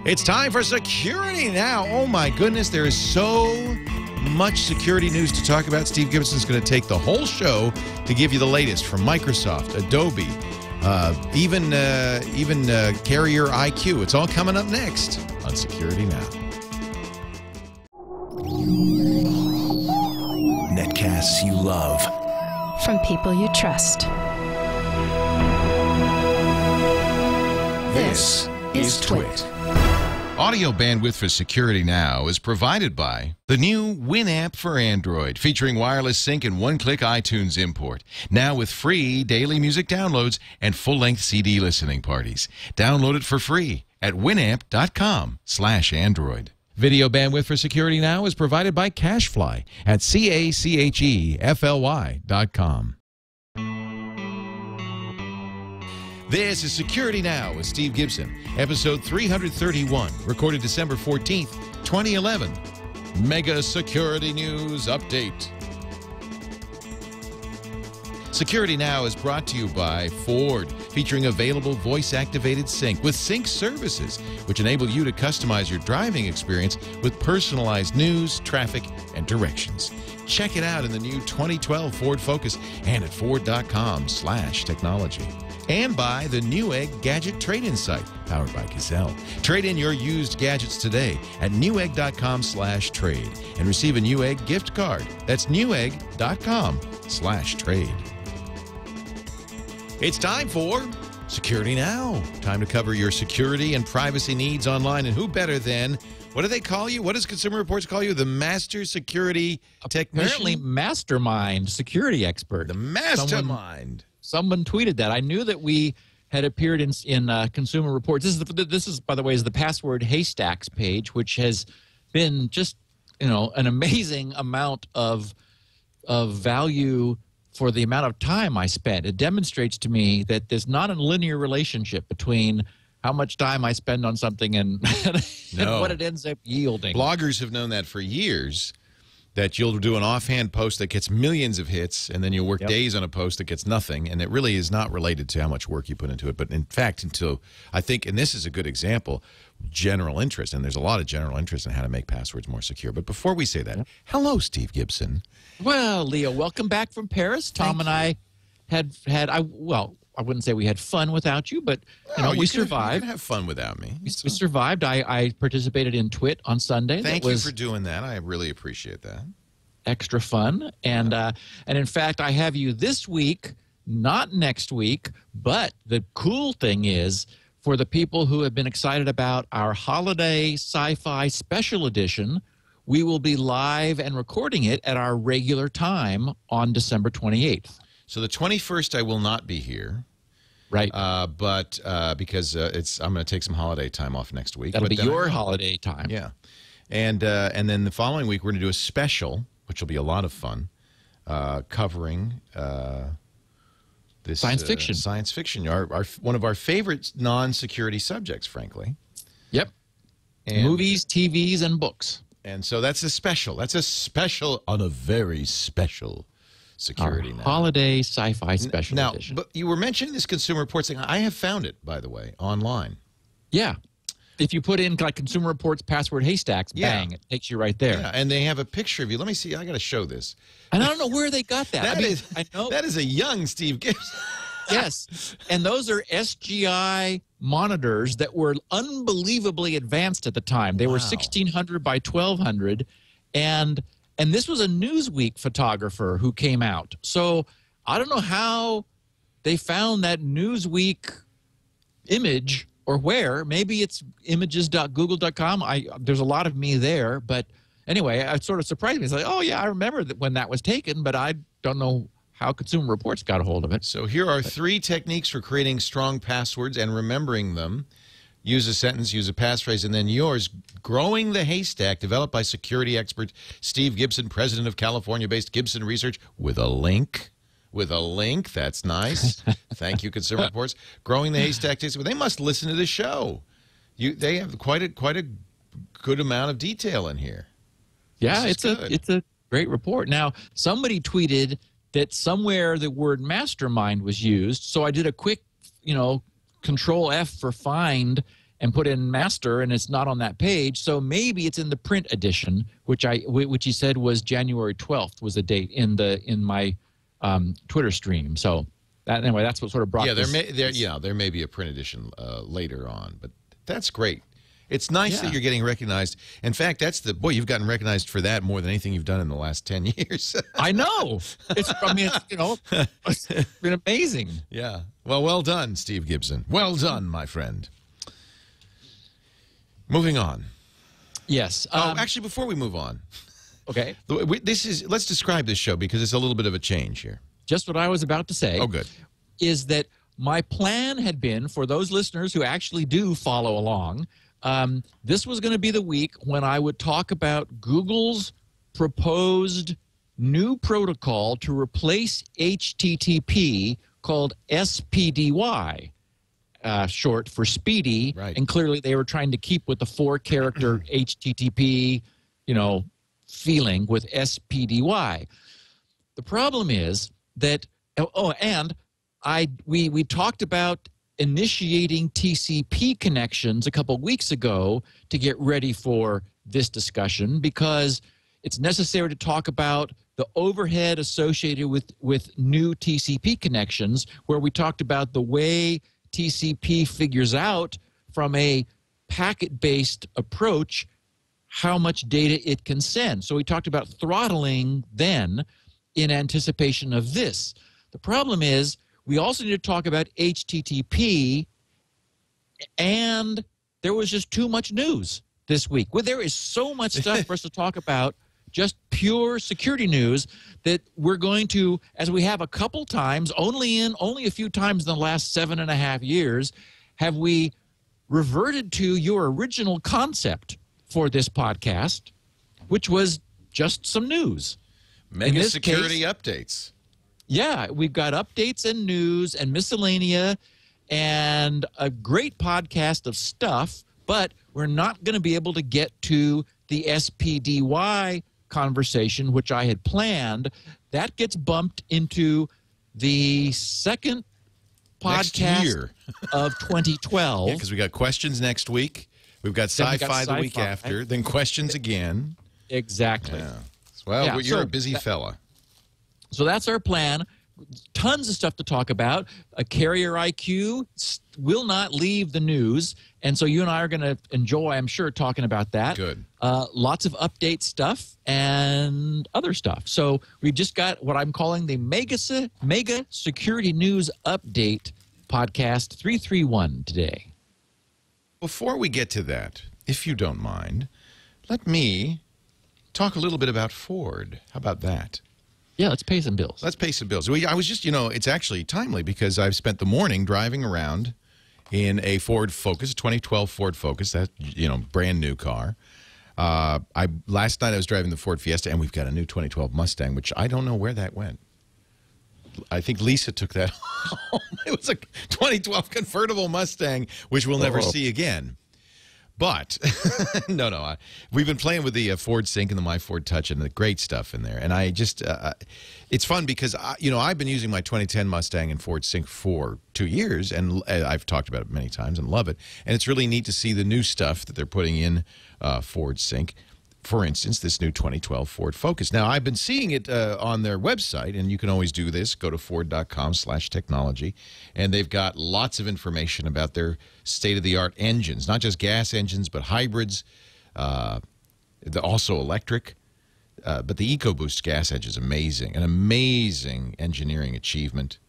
It's time for Security Now. Oh my goodness, there is so much security news to talk about. Steve Gibson is going to take the whole show to give you the latest from Microsoft, Adobe, even Carrier IQ. It's all coming up next on Security Now. Netcasts you love. From people you trust. This is Twit. Audio bandwidth for Security Now is provided by the new Winamp for Android, featuring wireless sync and one-click iTunes import. Now with free daily music downloads and full-length CD listening parties. Download it for free at winamp.com/Android. Video bandwidth for Security Now is provided by CacheFly at CacheFly.com. This is Security Now with Steve Gibson, episode 331, recorded December 14th, 2011. Mega Security News Update. Security Now is brought to you by Ford, featuring available voice-activated sync with sync services, which enable you to customize your driving experience with personalized news, traffic, and directions. Check it out in the new 2012 Ford Focus and at Ford.com/technology. And by the Newegg Gadget Trade-In site, powered by Gazelle. Trade in your used gadgets today at Newegg.com/trade and receive a Newegg gift card. That's Newegg.com/trade. It's time for Security Now. Time to cover your security and privacy needs online. And who better than, what do they call you? What does Consumer Reports call you? The Master Security Technician? Apparently mastermind security expert. The mastermind. Someone tweeted that. I knew that we had appeared in Consumer Reports. This is, by the way, is the password haystacks page, which has been just, an amazing amount of value for the amount of time I spent. It demonstrates to me that there's not a linear relationship between how much time I spend on something and what it ends up yielding. Bloggers have known that for years, that you'll do an offhand post that gets millions of hits, and then you'll work days on a post that gets nothing, and it really is not related to how much work you put into it. But in fact, I think, and this is a good example, general interest, and there's a lot of general interest in how to make passwords more secure. But before we say that, hello, Steve Gibson. Well, Leo, welcome back from Paris. Tom and I had I wouldn't say we had fun without you, but we survived. You can have fun without me. We survived. I participated in Twit on Sunday. Thank you for doing that. I really appreciate that. Extra fun. And in fact, I have you this week, not next week. But the cool thing is, for the people who have been excited about our holiday sci-fi special edition, we will be live and recording it at our regular time on December 28th. So the 21st, I will not be here. Right. But because I'm going to take some holiday time off next week. That'll be your holiday time. Yeah. And then the following week, we're going to do a special, which will be a lot of fun, covering this science fiction. Science fiction, one of our favorite non-security subjects, frankly. Yep. And movies, TVs, and books. And so that's a special. That's a special on a very special Security Now. Holiday sci-fi special edition. But you were mentioning this Consumer Reports thing. I have found it, by the way, online. Yeah. If you put in like Consumer Reports password haystacks, bang, it takes you right there. Yeah, and they have a picture of you. Let me see. I got to show this. And I don't know where they got that. I know that is a young Steve Gibson. Yes. And those are SGI monitors that were unbelievably advanced at the time. They were 1600 by 1200, and this was a Newsweek photographer who came out. So I don't know how they found that Newsweek image or where. Maybe it's images.google.com. There's a lot of me there. But anyway, it sort of surprised me. It's like, oh, yeah, I remember when that was taken, but I don't know how Consumer Reports got a hold of it. So here are 3 techniques for creating strong passwords and remembering them. Use a sentence, use a passphrase, and then yours, Growing the Haystack, developed by security expert Steve Gibson, president of California-based Gibson Research, with a link. With a link. That's nice. Thank you, Consumer Reports. Growing the Haystack. They must listen to the show. They have quite a good amount of detail in here. Yeah, it's a great report. Now, somebody tweeted that somewhere the word mastermind was used, so I did a quick, Control F for find, and put in master, and it's not on that page. So maybe it's in the print edition, which he said was January 12th was the date in my Twitter stream. So anyway, that's what sort of brought. Yeah, there may be a print edition later on, but that's great. It's nice that you're getting recognized. In fact, you've gotten recognized for that more than anything you've done in the last 10 years. I know. It's been amazing. Yeah. Well done, Steve Gibson. Well done, my friend. Moving on. Yes. Actually, before we move on. Okay. Let's describe this show because it's a little bit of a change here. Just what I was about to say. Oh, good. Is that my plan had been, for those listeners who actually do follow along, this was going to be the week when I would talk about Google's proposed new protocol to replace HTTP called SPDY, short for speedy. Right. And clearly they were trying to keep with the 4-character HTTP, feeling with SPDY. The problem is that, we talked about initiating TCP connections a couple weeks ago to get ready for this discussion because it's necessary to talk about the overhead associated with new TCP connections, where we talked about the way TCP figures out from a packet-based approach how much data it can send. So we talked about throttling then in anticipation of this. The problem is we also need to talk about HTTP, and there was just too much news this week. Well, there is so much stuff for us to talk about, just pure security news, that we're going to, as we have a couple times, only a few times in the last 7.5 years, have we reverted to your original concept for this podcast, which was just some news. Mega security updates. Yeah, we've got updates and news and miscellanea and a great podcast of stuff, but we're not going to be able to get to the SPDY conversation, which I had planned. That gets bumped into the second podcast of 2012. Yeah, because we got questions next week. We've got sci-fi the week after, then questions again. Exactly. Yeah. Well, you're a busy fella. So that's our plan. Tons of stuff to talk about. A carrier IQ will not leave the news, and so you and I are going to enjoy, I'm sure, talking about that. Good. Lots of update stuff and other stuff. So we've just got what I'm calling the Mega Security News Update Podcast 331 today. Before we get to that, if you don't mind, let me talk a little bit about Ford. How about that? Yeah, let's pay some bills. Let's pay some bills. I was just, it's actually timely because I've spent the morning driving around in a Ford Focus, a 2012 Ford Focus, that, brand new car. Last night I was driving the Ford Fiesta, and we've got a new 2012 Mustang, which I don't know where that went. I think Lisa took that home. It was a 2012 convertible Mustang, which we'll never see again. But, no, we've been playing with the Ford Sync and the My Ford Touch and the great stuff in there. And I just, it's fun because, I've been using my 2010 Mustang and Ford Sync for 2 years, and I've talked about it many times and love it. And it's really neat to see the new stuff that they're putting in Ford Sync. For instance, this new 2012 Ford Focus. Now, I've been seeing it on their website, and you can always do this. Go to Ford.com/technology, and they've got lots of information about their state-of-the-art engines, not just gas engines, but hybrids, also electric. But the EcoBoost gas engine is amazing, an amazing engineering achievement.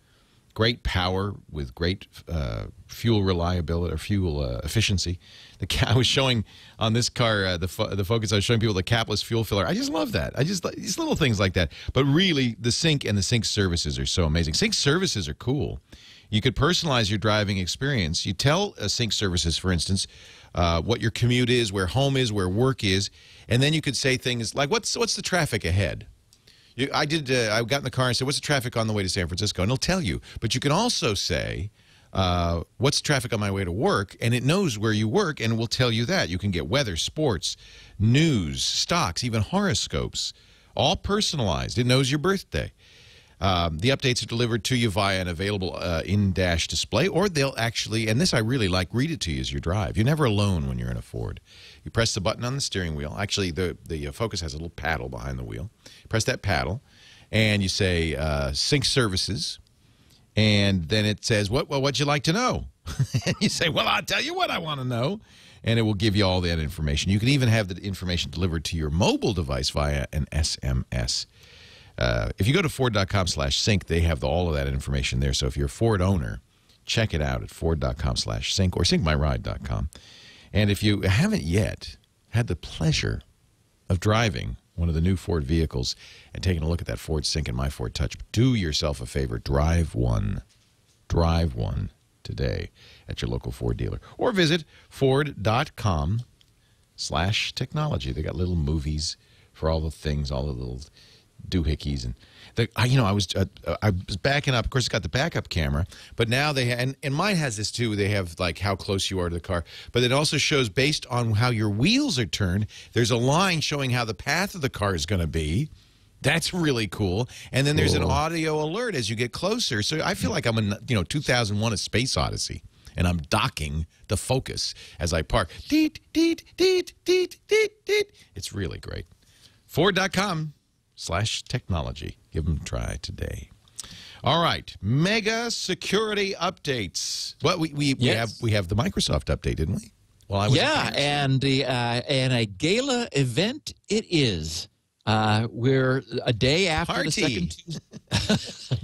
Great power with great fuel reliability or fuel efficiency. I was showing on this car, the Focus, I was showing people the capless fuel filler. I just love that. I just like these little things like that. But really, the Sync and the Sync services are so amazing. Sync services are cool. You could personalize your driving experience. You tell Sync services, for instance, what your commute is, where home is, where work is, and then you could say things like, "What's the traffic ahead?" I got in the car and said, "What's the traffic on the way to San Francisco?" And it'll tell you. But you can also say, "What's the traffic on my way to work?" And it knows where you work and will tell you that. You can get weather, sports, news, stocks, even horoscopes, all personalized. It knows your birthday. The updates are delivered to you via an available in-dash display, or they'll actually, and this I really like, read it to you as you drive. You're never alone when you're in a Ford. You press the button on the steering wheel. Actually, the Focus has a little paddle behind the wheel. Press that paddle, and you say Sync Services, and then it says, what'd you like to know? And you say, well, I'll tell you what I want to know. And it will give you all that information. You can even have the information delivered to your mobile device via an SMS. If you go to Ford.com/sync, they have all of that information there. So if you're a Ford owner, check it out at Ford.com/sync or syncmyride.com. And if you haven't yet had the pleasure of driving one of the new Ford vehicles and taking a look at that Ford Sync and My Ford Touch, do yourself a favor. Drive one. Drive one today at your local Ford dealer. Or visit Ford.com/technology. They got little movies for all the things, all the little doohickeys. And I was backing up. Of course, it's got the backup camera, but now they and mine has this too. They have like how close you are to the car, but it also shows based on how your wheels are turned. There's a line showing how the path of the car is going to be. That's really cool. And then there's an audio alert as you get closer. So I feel like I'm in 2001: A Space Odyssey, and I'm docking the Focus as I park. Deet, deet, deet, deet, deet, deet. It's really great. Ford.com/technology. Give them a try today. All right, mega security updates. Well, we have the Microsoft update, didn't we? Well, I was and a gala event it is. We're a day after the second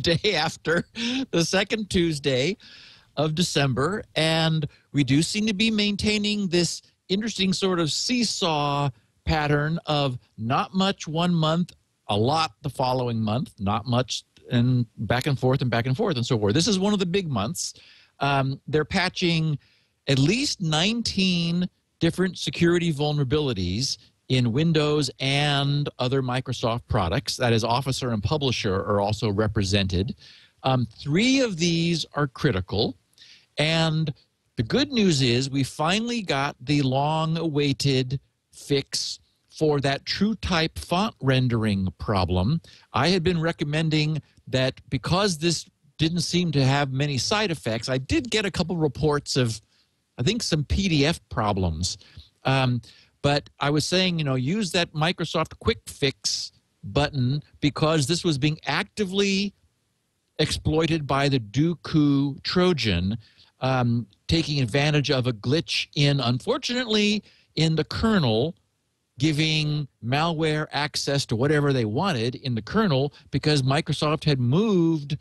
day after the second Tuesday of December, and we do seem to be maintaining this interesting sort of seesaw pattern of not much one month, a lot the following month, not much, and back and forth and back and forth and so forth. This is one of the big months. They're patching at least 19 different security vulnerabilities in Windows and other Microsoft products. That is, Officer and Publisher are also represented. 3 of these are critical. And the good news is we finally got the long-awaited fix for that TrueType font rendering problem. I had been recommending that because this didn't seem to have many side effects, I did get a couple reports of, I think, some PDF problems. But I was saying, use that Microsoft Quick Fix button because this was being actively exploited by the Dooku Trojan, taking advantage of a glitch unfortunately, in the kernel, giving malware access to whatever they wanted in the kernel because Microsoft had moved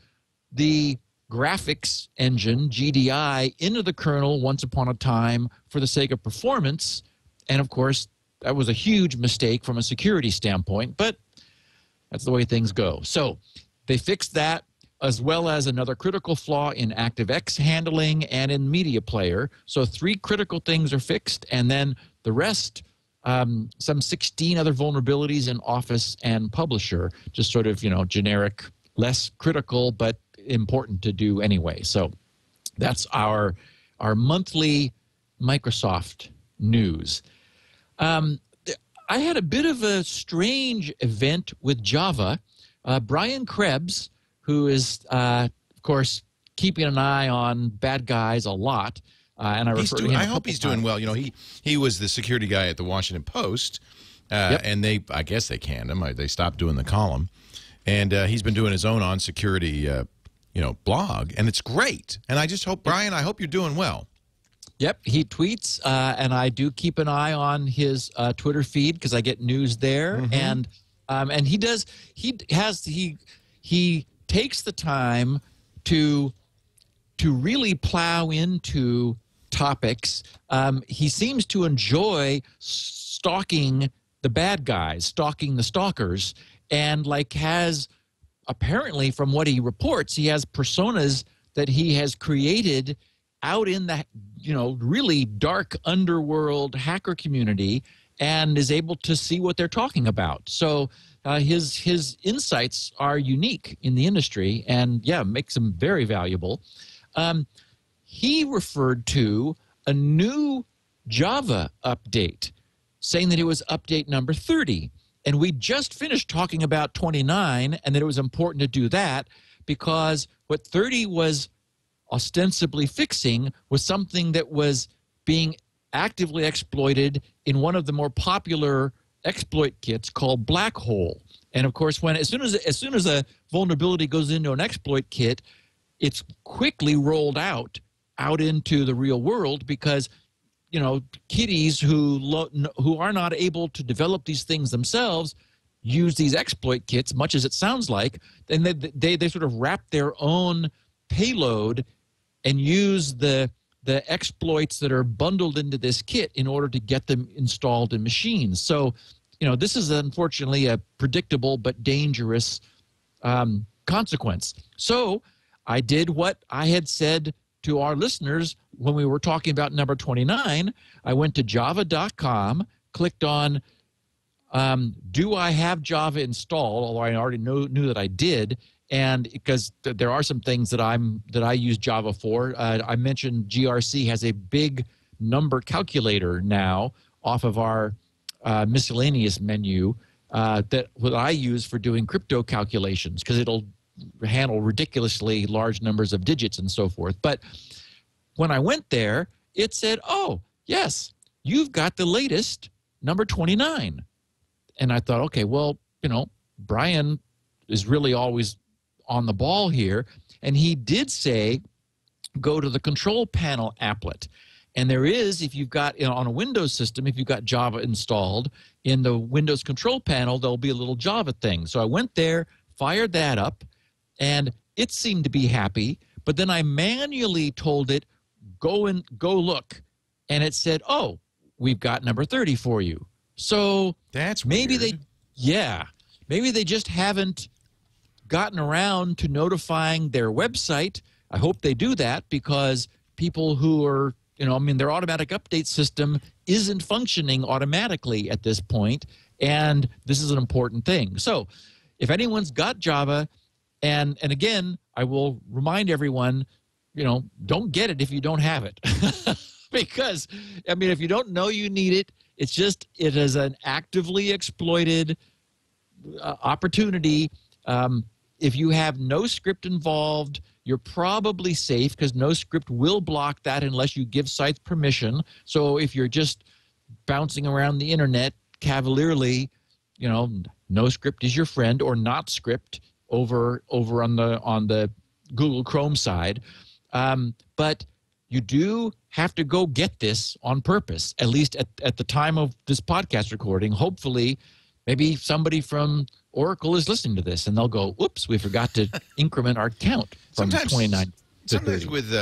the graphics engine, GDI, into the kernel once upon a time for the sake of performance. And, of course, that was a huge mistake from a security standpoint, but that's the way things go. So they fixed that, as well as another critical flaw in ActiveX handling and in Media Player. So 3 critical things are fixed, and then the rest, some 16 other vulnerabilities in Office and Publisher, just sort of, generic, less critical, but important to do anyway. So that's our monthly Microsoft news. I had a bit of a strange event with Java. Brian Krebs, who is, of course, keeping an eye on bad guys a lot, and I hope he's doing well. He was the security guy at the Washington Post, and I guess they canned him. They stopped doing the column, and he's been doing his own on security, blog, and it's great. And I just hope, Brian, I hope you're doing well. Yep, he tweets, and I do keep an eye on his Twitter feed because I get news there. Mm-hmm. And he takes the time to really plow into topics. He seems to enjoy stalking the bad guys, stalking the stalkers, and has apparently, from what he reports, he has personas that he has created out in the really dark underworld hacker community and is able to see what they're talking about. So his insights are unique in the industry and, makes them very valuable. He referred to a new Java update, saying that it was update number 30. And we just finished talking about 29 and that it was important to do that because what 30 was ostensibly fixing was something that was being actively exploited in one of the more popular exploit kits called Black Hole. And of course, as soon as a vulnerability goes into an exploit kit, it's quickly rolled out into the real world because, you know, kiddies who are not able to develop these things themselves use these exploit kits, much as it sounds like, and they sort of wrap their own payload and use the exploits that are bundled into this kit in order to get them installed in machines. So, you know, this is unfortunately a predictable but dangerous consequence. So I did what I had said to our listeners when we were talking about number 29. I went to java.com, clicked on do I have Java installed, although I already knew that I did, and because there are some things that I use Java for. I mentioned GRC has a big number calculator now off of our miscellaneous menu that I use for doing crypto calculations because it'll handle ridiculously large numbers of digits and so forth. But when I went there, it said, oh, yes, you've got the latest number 29. And I thought, okay, well, you know, Brian is really always on the ball here. And he did say, go to the control panel applet. And there is, if you've got, you know, on a Windows system, if you've got Java installed, in the Windows control panel, there'll be a little Java thing. So I went there, fired that up, and it seemed to be happy. But then I manually told it, go look. And it said, oh, we've got number 30 for you. So that's maybe weird. Maybe they just haven't gotten around to notifying their website. I hope they do that because people who are, you know, I mean, their automatic update system isn't functioning automatically at this point, and this is an important thing. So if anyone's got Java, and again, I will remind everyone, you know, don't get it if you don't have it. Because, I mean, if you don't know you need it, it is an actively exploited opportunity. If you have no script involved, you're probably safe because no script will block that unless you give sites permission. So if you're just bouncing around the internet cavalierly, you know, no script is your friend, or not script over on the Google Chrome side. But you do have to go get this on purpose, at least at the time of this podcast recording. Hopefully, maybe somebody from Oracle is listening to this, and they'll go, oops, we forgot to increment our count from 29 to 30. Sometimes with,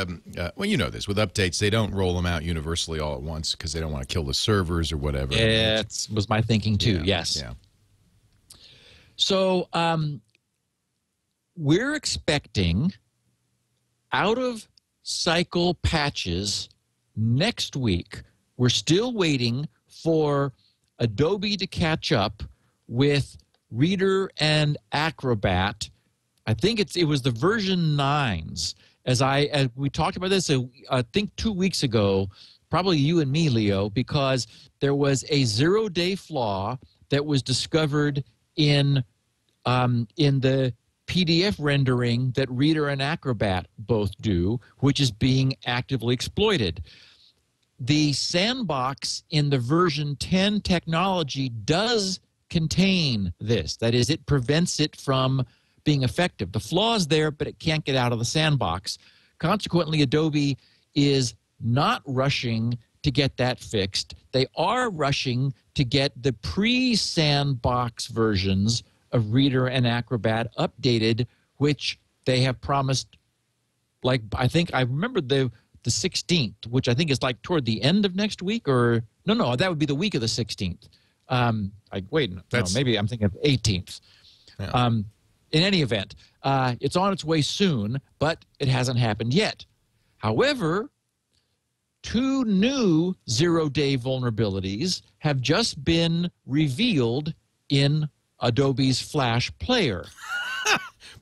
well, you know this, with updates, they don't roll them out universally all at once because they don't want to kill the servers or whatever. Yeah, that was my thinking too, yes. Yeah. So we're expecting out-of-cycle patches next week. We're still waiting for Adobe to catch up with Reader and Acrobat. I think it was the version 9s. As we talked about this, I think 2 weeks ago, probably you and me, Leo, because there was a 0-day flaw that was discovered in the PDF rendering that Reader and Acrobat both do, which is being actively exploited. The sandbox in the version 10 technology does contain this. That is, it prevents it from being effective. The flaw is there, but it can't get out of the sandbox. Consequently, Adobe is not rushing to get that fixed. They are rushing to get the pre-sandbox versions of Reader and Acrobat updated, which they have promised, like, I think I remember the 16th, which I think is like toward the end of next week, or no, that would be the week of the 16th. Maybe I'm thinking of 18th. Yeah. In any event, it's on its way soon, but it hasn't happened yet. However, 2 new 0-day vulnerabilities have just been revealed in Adobe's Flash Player.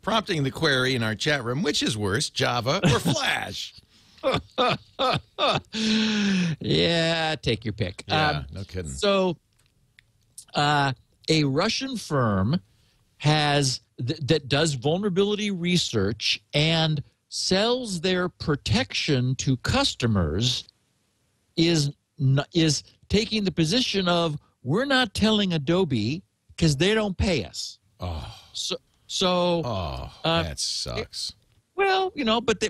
Prompting the query in our chat room, which is worse, Java or Flash? Yeah, take your pick. Yeah, no kidding. So a Russian firm that does vulnerability research and sells their protection to customers is taking the position of, we're not telling Adobe because they don't pay us. Oh. That sucks. Well, but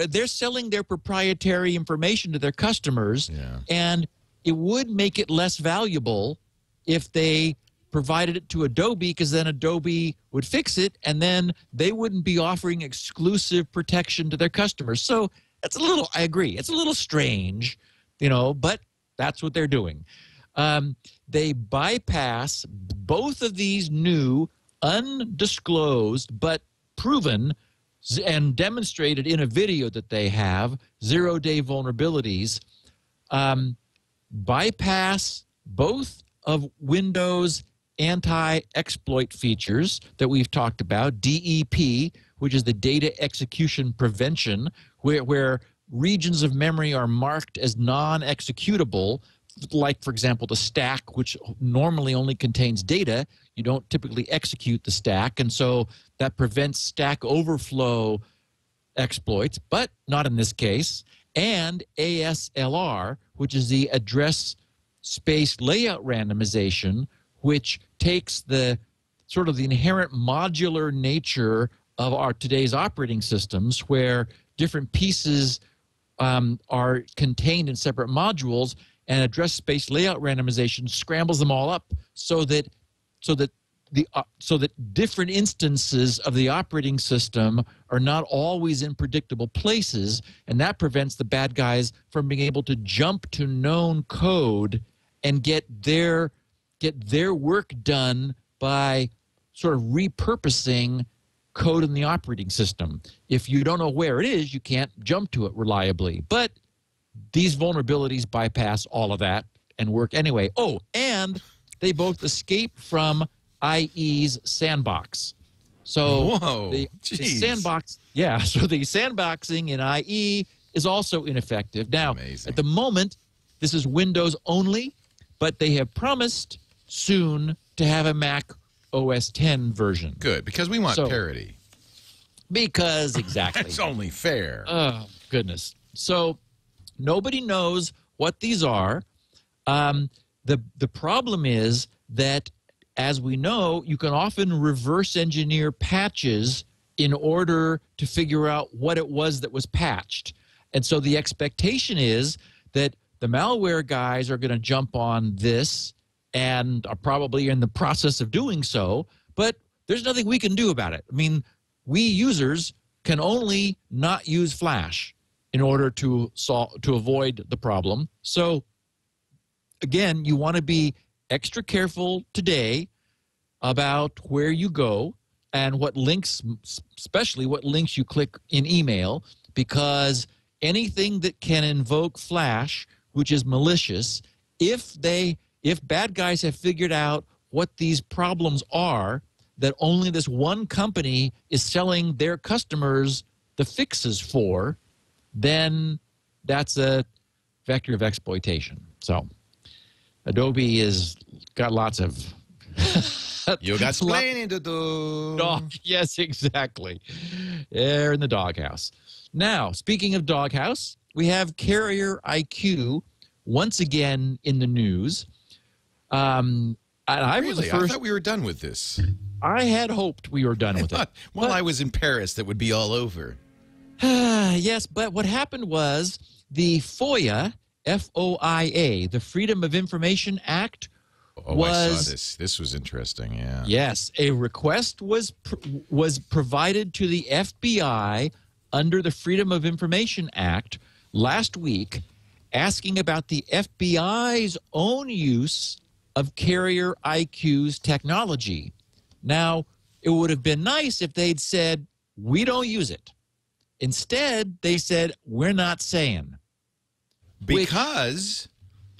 they're selling their proprietary information to their customers, and it would make it less valuable if they provided it to Adobe, because then Adobe would fix it, and then they wouldn't be offering exclusive protection to their customers. So I agree, it's a little strange, but that's what they're doing. They bypass both of these new, undisclosed, but proven and demonstrated in a video that they have, zero-day vulnerabilities, bypass both of Windows anti-exploit features that we've talked about, DEP, which is the data execution prevention, where regions of memory are marked as non-executable, like, for example, the stack, which normally only contains data. You don't typically execute the stack, and so that prevents stack overflow exploits, but not in this case. And ASLR, which is the address space layout randomization, which takes the sort of the inherent modular nature of today's operating systems, where different pieces are contained in separate modules, and address space layout randomization scrambles them all up so that different instances of the operating system are not always in predictable places, and that prevents the bad guys from being able to jump to known code and get their work done by sort of repurposing code in the operating system. If you don't know where it is, you can't jump to it reliably. But these vulnerabilities bypass all of that and work anyway. Oh, and they both escape from IE's sandbox. So the sandbox, so the sandboxing in IE is also ineffective. Now, at the moment, this is Windows only, but they have promised soon to have a Mac OS X version. Good, because we want parity. Because, exactly. That's only fair. Oh, goodness. So nobody knows what these are. The problem is that, as we know, you can often reverse engineer patches in order to figure out what it was that was patched. And so the expectation is that the malware guys are going to jump on this and are probably in the process of doing so, but there's nothing we can do about it. I mean, we users can only not use Flash in order to avoid the problem. So again, you want to be extra careful today about where you go and what links, especially what links you click in email, because anything that can invoke Flash, which is malicious, if bad guys have figured out what these problems are, that only this one company is selling their customers the fixes for, then that's a vector of exploitation. So Adobe has got lots of... You got explaining to do. Yes, exactly. They're in the doghouse. Now, speaking of doghouse, we have Carrier IQ once again in the news. I thought we were done with this. I had hoped we were done with it. While I was in Paris, that would be all over. Yes, but what happened was the FOIA, F-O-I-A, the Freedom of Information Act, I saw this. This was interesting, yeah. Yes, a request was provided to the FBI under the Freedom of Information Act last week, asking about the FBI's own use of Carrier IQ's technology. Now, it would have been nice if they'd said, we don't use it. Instead, they said, we're not saying. Because...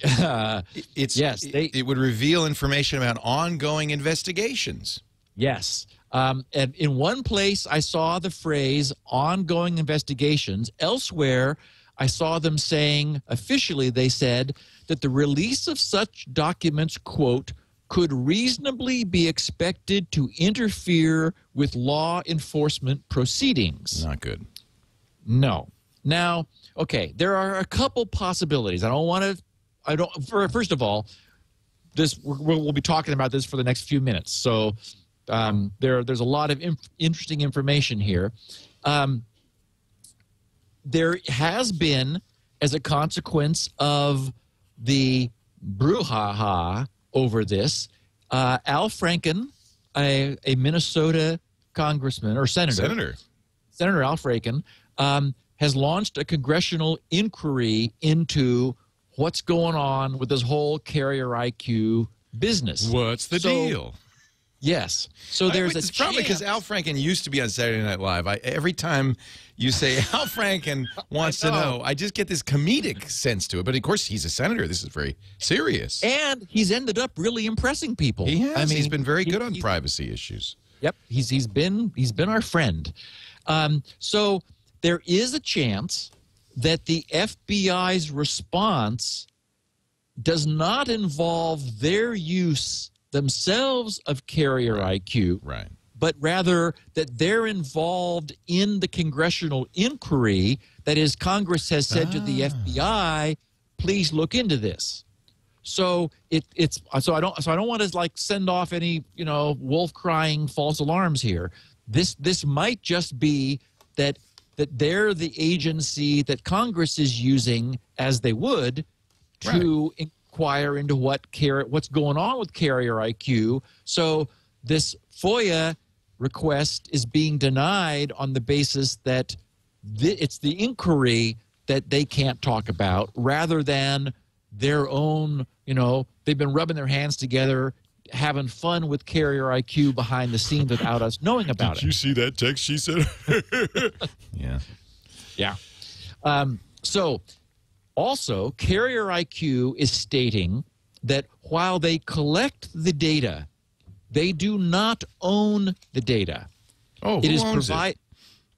it would reveal information about ongoing investigations. Yes. And in one place, I saw the phrase ongoing investigations. Elsewhere, I saw them saying, officially, they said that the release of such documents, quote, could reasonably be expected to interfere with law enforcement proceedings. Not good. No. Now, okay, there are a couple possibilities. First of all, we'll be talking about this for the next few minutes. So there's a lot of interesting information here. There has been, as a consequence of the brouhaha over this, Al Franken, a Minnesota congressman or Senator Al Franken, has launched a congressional inquiry into what's going on with this whole carrier IQ business. What's the deal? Yes. So there's it's probably because Al Franken used to be on Saturday Night Live. Every time you say Al Franken wants to know, I just get this comedic sense to it. But of course, he's a senator. This is very serious. And he's ended up really impressing people. He has. I mean, he's been very good on privacy issues. Yep. He's been our friend. So there is a chance that the FBI's response does not involve their use themselves of carrier IQ, right, but rather that they're involved in the congressional inquiry. That is, Congress has said to the FBI, please look into this. So I don't want to like send off any wolf crying false alarms here. This might just be that they're the agency that Congress is using, as they would, to inquire into what's going on with carrier IQ. So this FOIA request is being denied on the basis that it's the inquiry that they can't talk about, rather than their own, they've been rubbing their hands together, having fun with carrier IQ behind the scenes without us knowing about it. Did you see that text she said? Yeah. Yeah. So also, carrier IQ is stating that while they collect the data, they do not own the data. Oh, who owns it?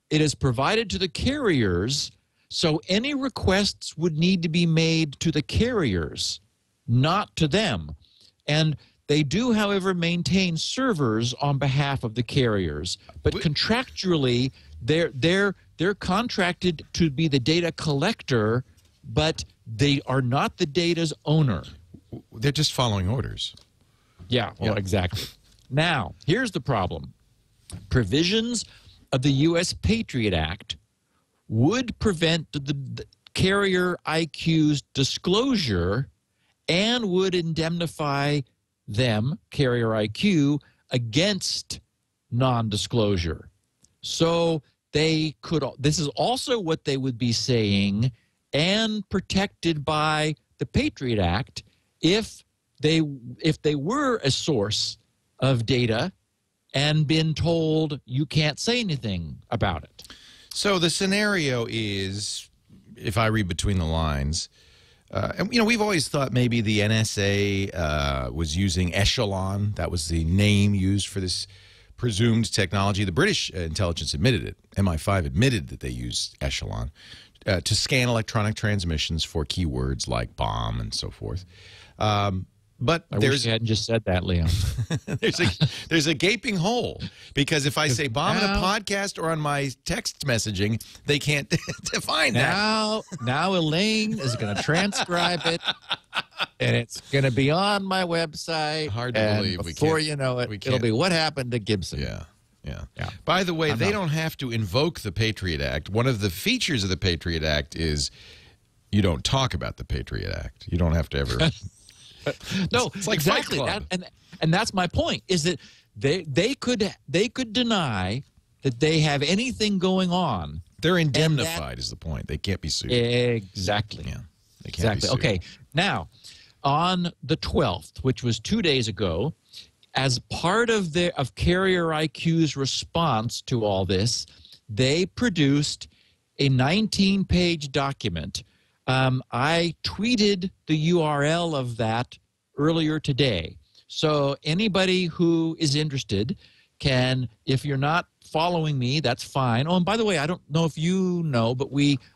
It is provided to the carriers, so any requests would need to be made to the carriers, not to them. And they do, however, maintain servers on behalf of the carriers, but contractually, they're contracted to be the data collector, but they are not the data's owner. They're just following orders. Yeah, well, exactly. Now, here's the problem. Provisions of the U.S. Patriot Act would prevent the carrier IQ's disclosure and would indemnify them, carrier IQ, against non-disclosure. So they could, this is also what they would be saying, and protected by the Patriot Act if they were a source of data and been told you can't say anything about it. So the scenario is, if I read between the lines, and we've always thought maybe the NSA was using Echelon. That was the name used for this presumed technology. The British intelligence admitted it. MI5 admitted that they used Echelon to scan electronic transmissions for keywords like bomb and so forth. But I wish you hadn't just said that, Leon. there's a gaping hole, because if I say bomb in a podcast or on my text messaging, they can't define that. Now Elaine is going to transcribe it, and it's going to be on my website. Hard to believe. Before you know it, it'll be what happened to Gibson. Yeah. By the way, they don't have to invoke the Patriot Act. One of the features of the Patriot Act is you don't talk about the Patriot Act. You don't have to ever. No, it's like exactly. Fight Club. And that's my point, is that they could deny that they have anything going on. They're indemnified is the point. They can't be sued. Exactly. Yeah. They can't be sued. Okay. Now, on the 12th, which was 2 days ago, as part of Carrier IQ's response to all this, they produced a 19-page document. I tweeted the URL of that earlier today. So anybody who is interested can, if you're not following me, that's fine. Oh, and by the way, I don't know if you know, but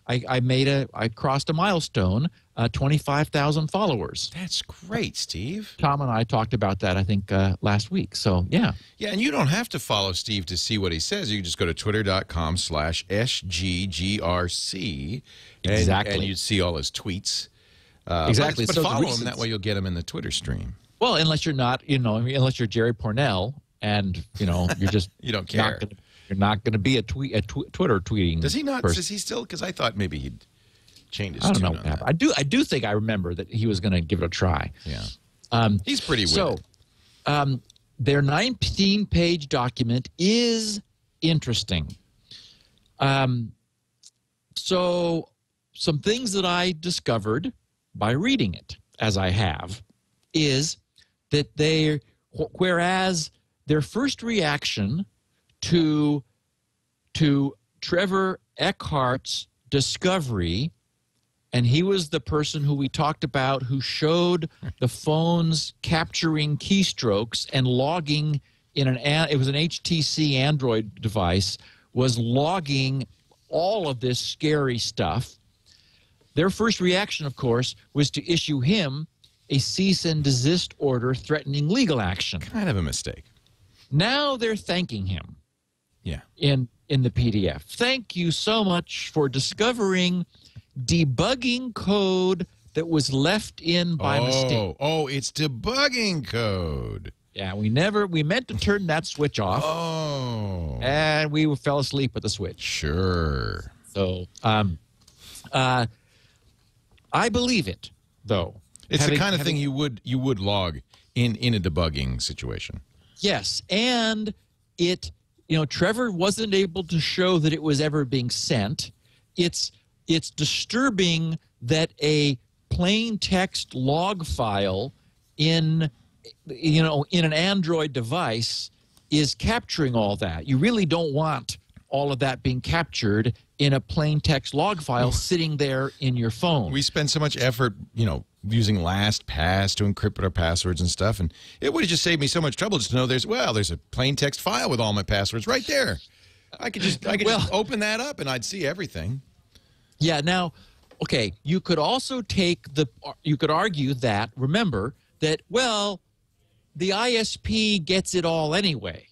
I crossed a milestone. 25,000 followers. That's great, Steve. Tom and I talked about that, I think, last week. So, yeah. Yeah, and you don't have to follow Steve to see what he says. You can just go to twitter.com/SGGRC. Exactly. And you'd see all his tweets. Exactly. But So follow him. That way you'll get him in the Twitter stream. Well, unless you're not, unless you're Jerry Pornell and, you're just you don't care. You're not going to be a Twitter tweeting. Does he not? person. Does he still? Because I thought maybe he'd change his I don't tune know on what that. happened. I do think I remember that he was going to give it a try. Yeah. He's pretty with it. Their 19-page document is interesting. So some things that I discovered by reading it, as I have, is that whereas their first reaction to Trevor Eckhart's discovery, and he was the person who we talked about who showed the phones capturing keystrokes and logging it was an HTC Android device, was logging all of this scary stuff. Their first reaction, of course, was to issue him a cease and desist order threatening legal action. Kind of a mistake. Now they're thanking him. Yeah. In the PDF. Thank you so much for discovering debugging code that was left in by mistake. Oh, it's debugging code. Yeah, we meant to turn that switch off. Oh. And we fell asleep at the switch. Sure. So, I believe it, though. It's the kind of thing you would log in a debugging situation. Yes, and it, Trevor wasn't able to show that it was ever being sent. It's disturbing that a plain text log file in an Android device is capturing all that. You really don't want all of that being captured in a plain text log file sitting there in your phone. We spend so much effort, using LastPass to encrypt our passwords and stuff, and it would have just saved me so much trouble just to know there's a plain text file with all my passwords right there. I could just open that up and I'd see everything. Yeah. Now, okay, you could also you could argue that, remember that, the ISP gets it all anyway.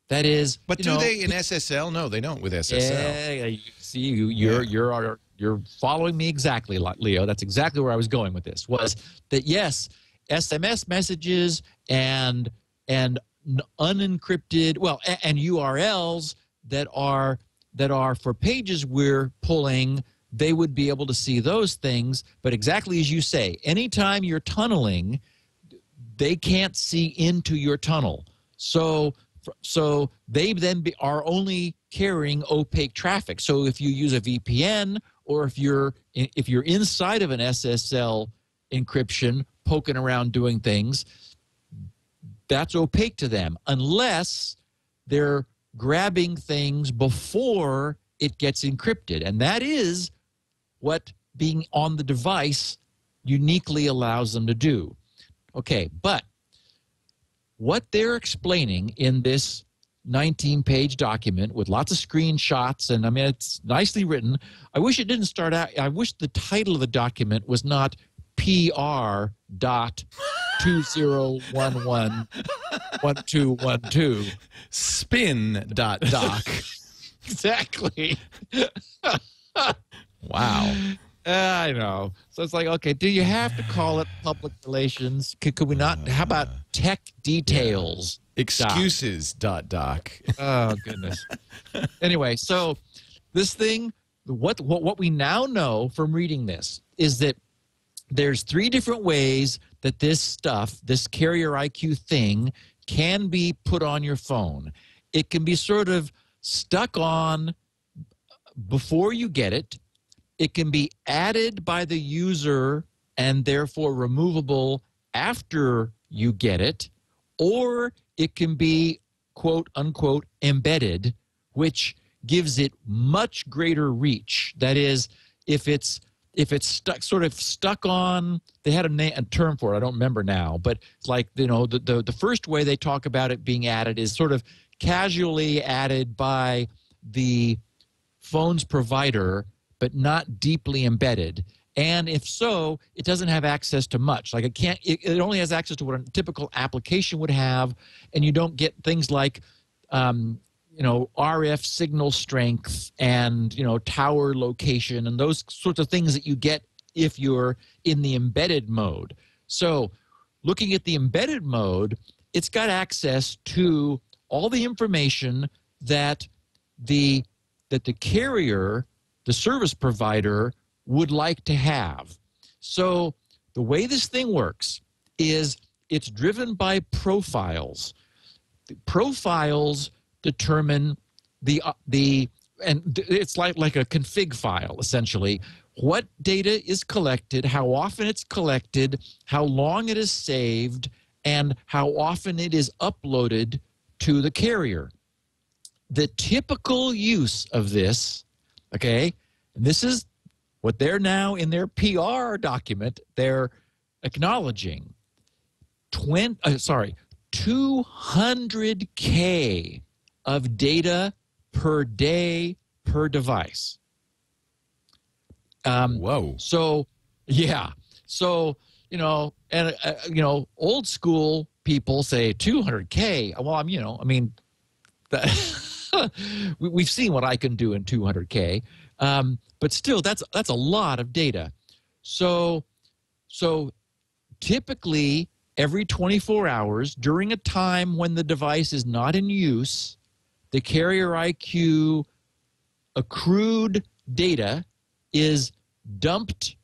That is, but do they in SSL? No, they don't with SSL. Yeah, you see, you're following me exactly, Leo. That's exactly where I was going with this. Was that yes, SMS messages and unencrypted, and URLs that are for pages we're pulling, they would be able to see those things. But exactly as you say, anytime you're tunneling, they can't see into your tunnel. So they then are only carrying opaque traffic. So if you use a VPN or if you're inside of an SSL encryption, poking around doing things, that's opaque to them unless they're grabbing things before it gets encrypted. And that is what being on the device uniquely allows them to do. Okay, but what they're explaining in this 19-page document with lots of screenshots, and I mean, it's nicely written. I wish it didn't start out, I wish the title of the document was not PR.20111212. Spin.doc. Exactly. Wow. I know. So it's like, okay, do you have to call it public relations? Could we not? How about tech details? Excuses.doc. Oh, goodness. Anyway, so this thing, what we now know from reading this is that there's 3 different ways that this stuff, this carrier IQ thing, can be put on your phone. It can be sort of stuck on before you get it. It can be added by the user and therefore removable after you get it, or it can be, quote unquote, embedded, which gives it much greater reach. That is, if it's stuck on, they had a term for it, I don't remember now, but it's like, the first way they talk about it being added is sort of casually added by the phone's provider, but not deeply embedded. And if so, it doesn't have access to much. Like it only has access to what a typical application would have, and you don't get things like, RF signal strength and, tower location and those sorts of things that you get if you're in the embedded mode. So looking at the embedded mode, it's got access to all the information that the carrier, the service provider, would like to have. So the way this thing works is it's driven by profiles. The profiles determine and it's like a config file, essentially. What data is collected, how often it's collected, how long it is saved, and how often it is uploaded to the carrier. The typical use of this, okay, and this is what they're now in their PR document, they're acknowledging 200K of data per day per device. Whoa. So, yeah. So, old school people say 200K. Well, we've seen what I can do in 200K. But still, that's a lot of data. So typically, every 24 hours, during a time when the device is not in use, the carrier IQ accrued data is dumped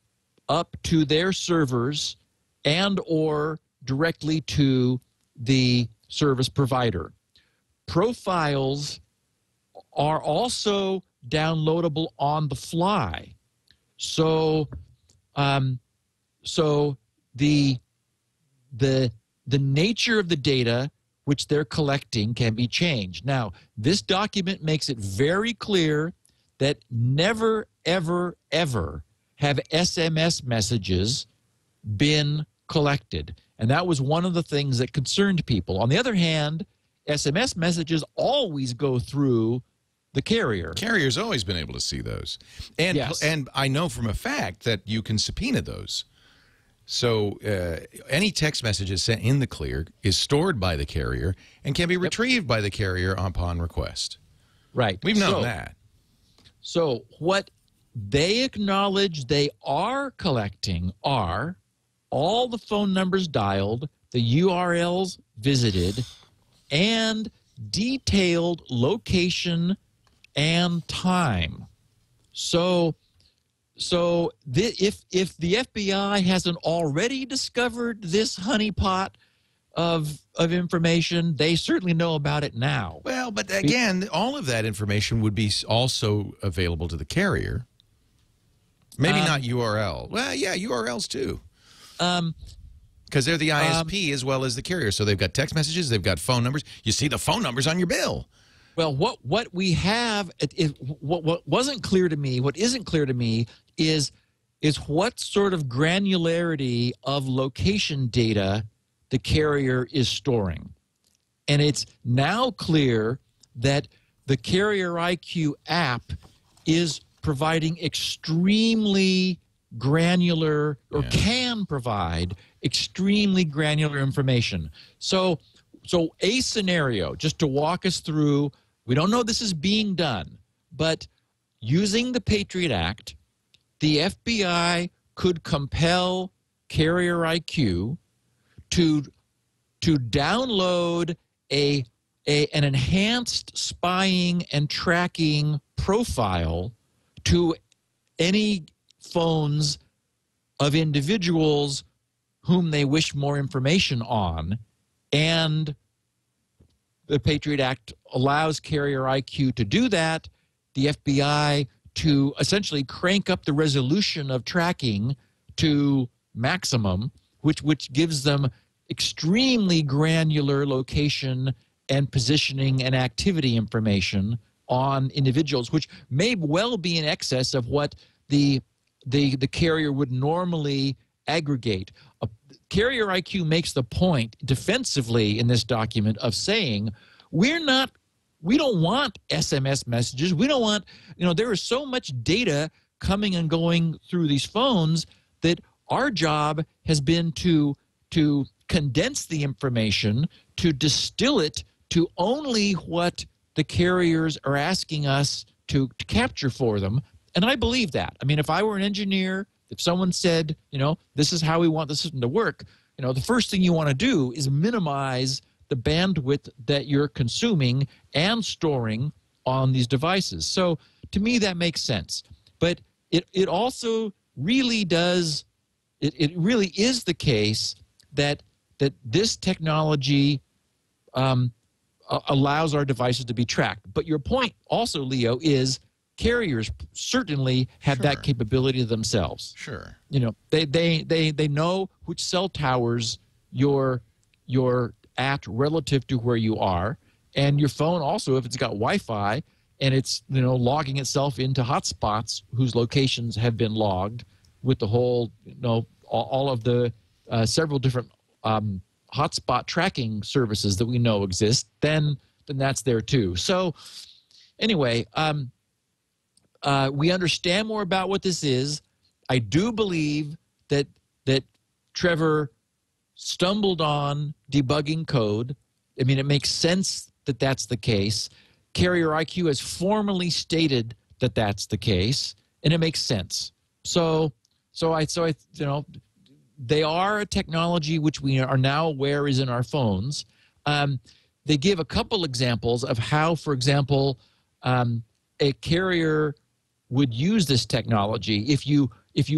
up to their servers and or directly to the service provider. Profiles are also downloadable on the fly. So the nature of the data which they're collecting can be changed. Now, this document makes it very clear that never, ever, ever have SMS messages been collected. And that was one of the things that concerned people. On the other hand, SMS messages always go through the carrier. Carrier's always been able to see those. And, yes. And I know from a fact that you can subpoena those. So any text messages sent in the clear is stored by the carrier and can be retrieved by the carrier upon request. Right. We've known that. So what they acknowledge they are collecting are all the phone numbers dialed, the URLs visited, and detailed location and time. So if the FBI hasn't already discovered this honeypot of information, they certainly know about it now. Well, but again, all of that information would be also available to the carrier. Maybe not URL. Well, yeah, URLs too. Because they're the ISP as well as the carrier. So they've got text messages, they've got phone numbers. You see the phone numbers on your bill. Well, what we have, what wasn't clear to me, what isn't clear to me is what sort of granularity of location data the carrier is storing. And it's now clear that the Carrier IQ app is providing extremely granular, or can provide extremely granular information. So a scenario, just to walk us through, we don't know this is being done, but using the Patriot Act, the FBI could compel Carrier IQ to download an enhanced spying and tracking profile to any phones of individuals whom they wish more information on, and the Patriot Act allows Carrier IQ to do that. The FBI to essentially crank up the resolution of tracking to maximum, which gives them extremely granular location and positioning and activity information on individuals, which may well be in excess of what the carrier would normally aggregate. Carrier IQ makes the point defensively in this document of saying we don't want SMS messages. We don't want, there is so much data coming and going through these phones that our job has been to condense the information, to distill it to only what the carriers are asking us to capture for them. And I believe that. I mean, if I were an engineer, if someone said, this is how we want the system to work, the first thing you want to do is minimize the bandwidth that you're consuming and storing on these devices. So to me, that makes sense. But it also really does, it really is the case that this technology allows our devices to be tracked. But your point also, Leo, is carriers certainly have that capability themselves. Sure. They know which cell towers you're at relative to where you are, and your phone also, if it's got Wi-Fi and it's logging itself into hotspots whose locations have been logged with the whole all of the several different hotspot tracking services that we know exist, then that's there too. So anyway, we understand more about what this is. I do believe that Trevor stumbled on debugging code. I mean, it makes sense that that's the case. Carrier IQ has formally stated that that's the case, and it makes sense. So they are a technology which we are now aware is in our phones. They give a couple examples of how, for example, a carrier would use this technology. If you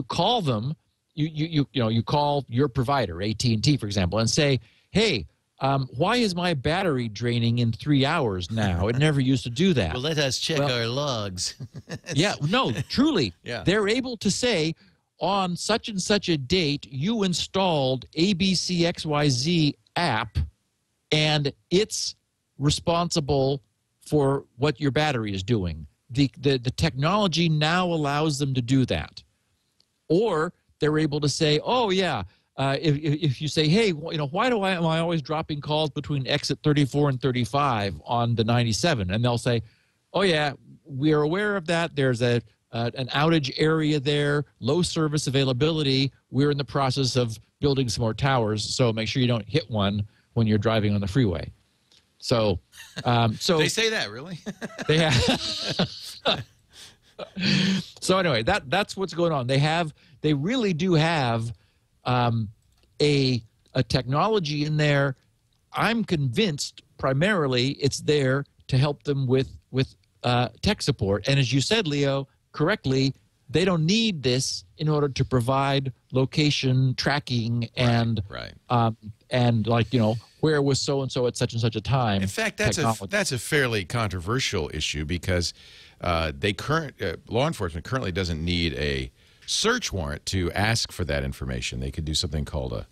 call them, you call your provider, AT&T, for example, and say, hey, why is my battery draining in 3 hours now? It never used to do that. Well, let us check our logs. Yeah, no, truly. Yeah. They're able to say, on such and such a date, you installed ABCXYZ app, and it's responsible for what your battery is doing. The technology now allows them to do that. Or they're able to say, oh, yeah, if you say, hey, why am I always dropping calls between exit 34 and 35 on the 97? And they'll say, oh, yeah, we are aware of that. There's an outage area there, low service availability. We're in the process of building some more towers, so make sure you don't hit one when you're driving on the freeway. So they say that, really? They have. So anyway, that's what's going on. They really do have a technology in there. I'm convinced primarily it's there to help them with tech support. And as you said, Leo, correctly, they don't need this in order to provide location tracking and where was so and so at such and such a time. In fact, that's a fairly controversial issue because law enforcement currently doesn't need a search warrant to ask for that information. They could do something called a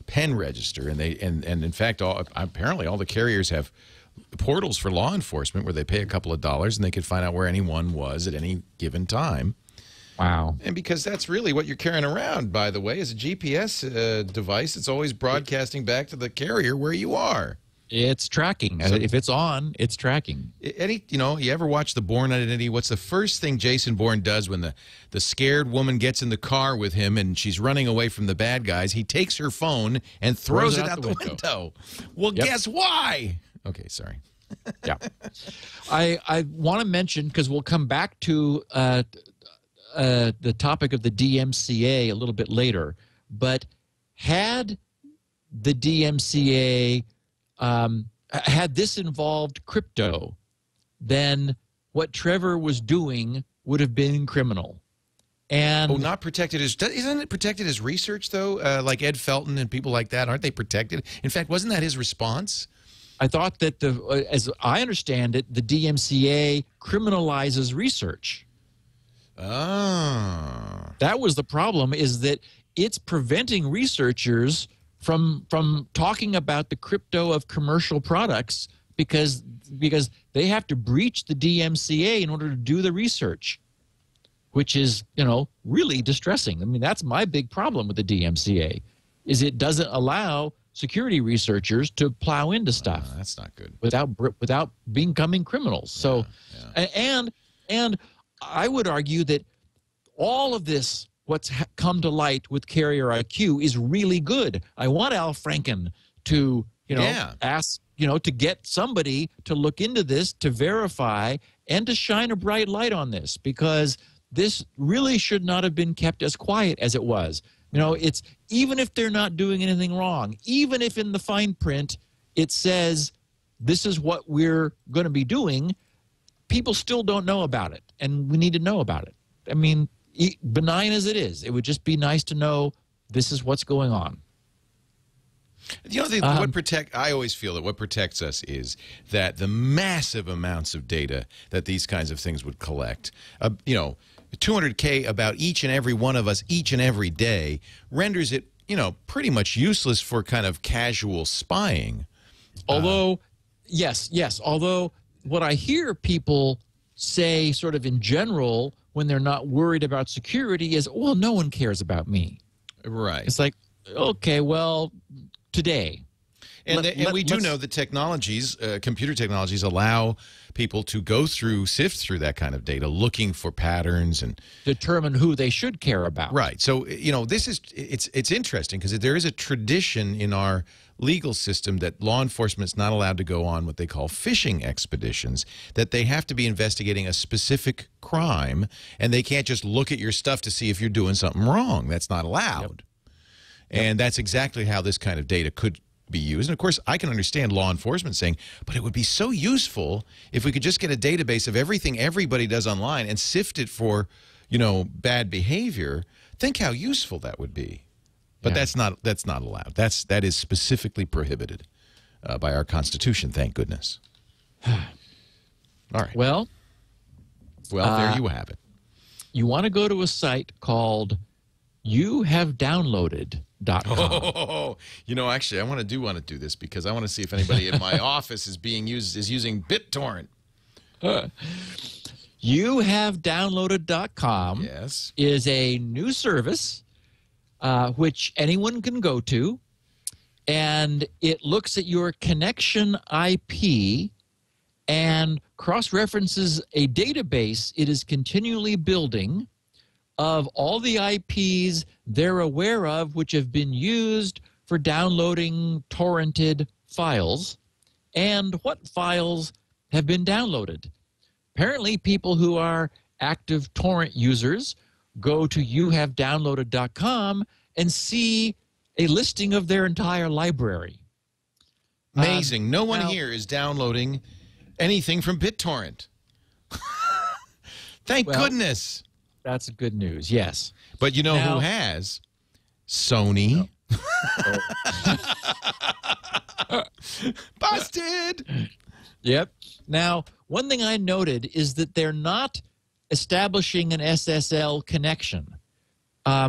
pen register, and in fact, apparently all the carriers have portals for law enforcement where they pay a couple of dollars and they could find out where anyone was at any given time. Wow. And because that's really what you're carrying around, by the way, is a GPS device. It's always broadcasting back to the carrier where you are. It's tracking. So, if it's on, it's tracking. You ever watch The Bourne Identity? What's the first thing Jason Bourne does when the scared woman gets in the car with him and she's running away from the bad guys? He takes her phone and throws it out the window. Well, guess why? Okay, sorry. Yeah. I want to mention, because we'll come back to the topic of the DMCA a little bit later, but had the DMCA had this involved crypto, then what Trevor was doing would have been criminal. And not protected as, isn't it protected as research though? Like Ed Felton and people like that, aren't they protected? In fact, wasn't that his response? I thought that as I understand it, the DMCA criminalizes research. Oh. That was the problem, is that it's preventing researchers from talking about the crypto of commercial products because they have to breach the DMCA in order to do the research, which is, really distressing. I mean, that's my big problem with the DMCA, is it doesn't allow security researchers to plow into stuff. That's not good. Without becoming criminals. So, and I would argue that all of this, what's come to light with Carrier IQ is really good. I want Al Franken to, ask, to get somebody to look into this, to verify, and to shine a bright light on this, because this really should not have been kept as quiet as it was. It's even if they're not doing anything wrong, even if in the fine print it says this is what we're going to be doing, people still don't know about it, and we need to know about it. I mean, benign as it is, it would just be nice to know this is what's going on. I always feel that what protects us is that the massive amounts of data that these kinds of things would collect, 200K about each and every one of us each and every day renders it, pretty much useless for kind of casual spying. Although, yes. Although what I hear people say sort of in general when they're not worried about security is, well, no one cares about me. Right. It's like, okay, well, today. And we do know that technologies, computer technologies, allow people to go through, sift through that kind of data, looking for patterns and determine who they should care about. Right. So, this is it's interesting because there is a tradition in our legal system that law enforcement is not allowed to go on what they call fishing expeditions, that they have to be investigating a specific crime, and they can't just look at your stuff to see if you're doing something wrong. That's not allowed. Yep. And that's exactly how this kind of data could be used. And of course, I can understand law enforcement saying, but it would be so useful if we could just get a database of everything everybody does online and sift it for, bad behavior. Think how useful that would be. But that's not allowed. That is specifically prohibited by our Constitution, thank goodness. All right. Well, there you have it. You want to go to a site called youhavedownloaded.com. Oh, actually, I want to do this because I want to see if anybody in my office is using BitTorrent. Youhavedownloaded.com is a new service which anyone can go to, and it looks at your connection IP and cross-references a database it is continually building of all the IPs they're aware of which have been used for downloading torrented files and what files have been downloaded. Apparently, people who are active torrent users go to youhavedownloaded.com and see a listing of their entire library. Amazing. No one here is downloading anything from BitTorrent. Thank goodness. That's good news, yes. But who has? Sony. Busted! Yep. Now, one thing I noted is that they're not establishing an SSL connection.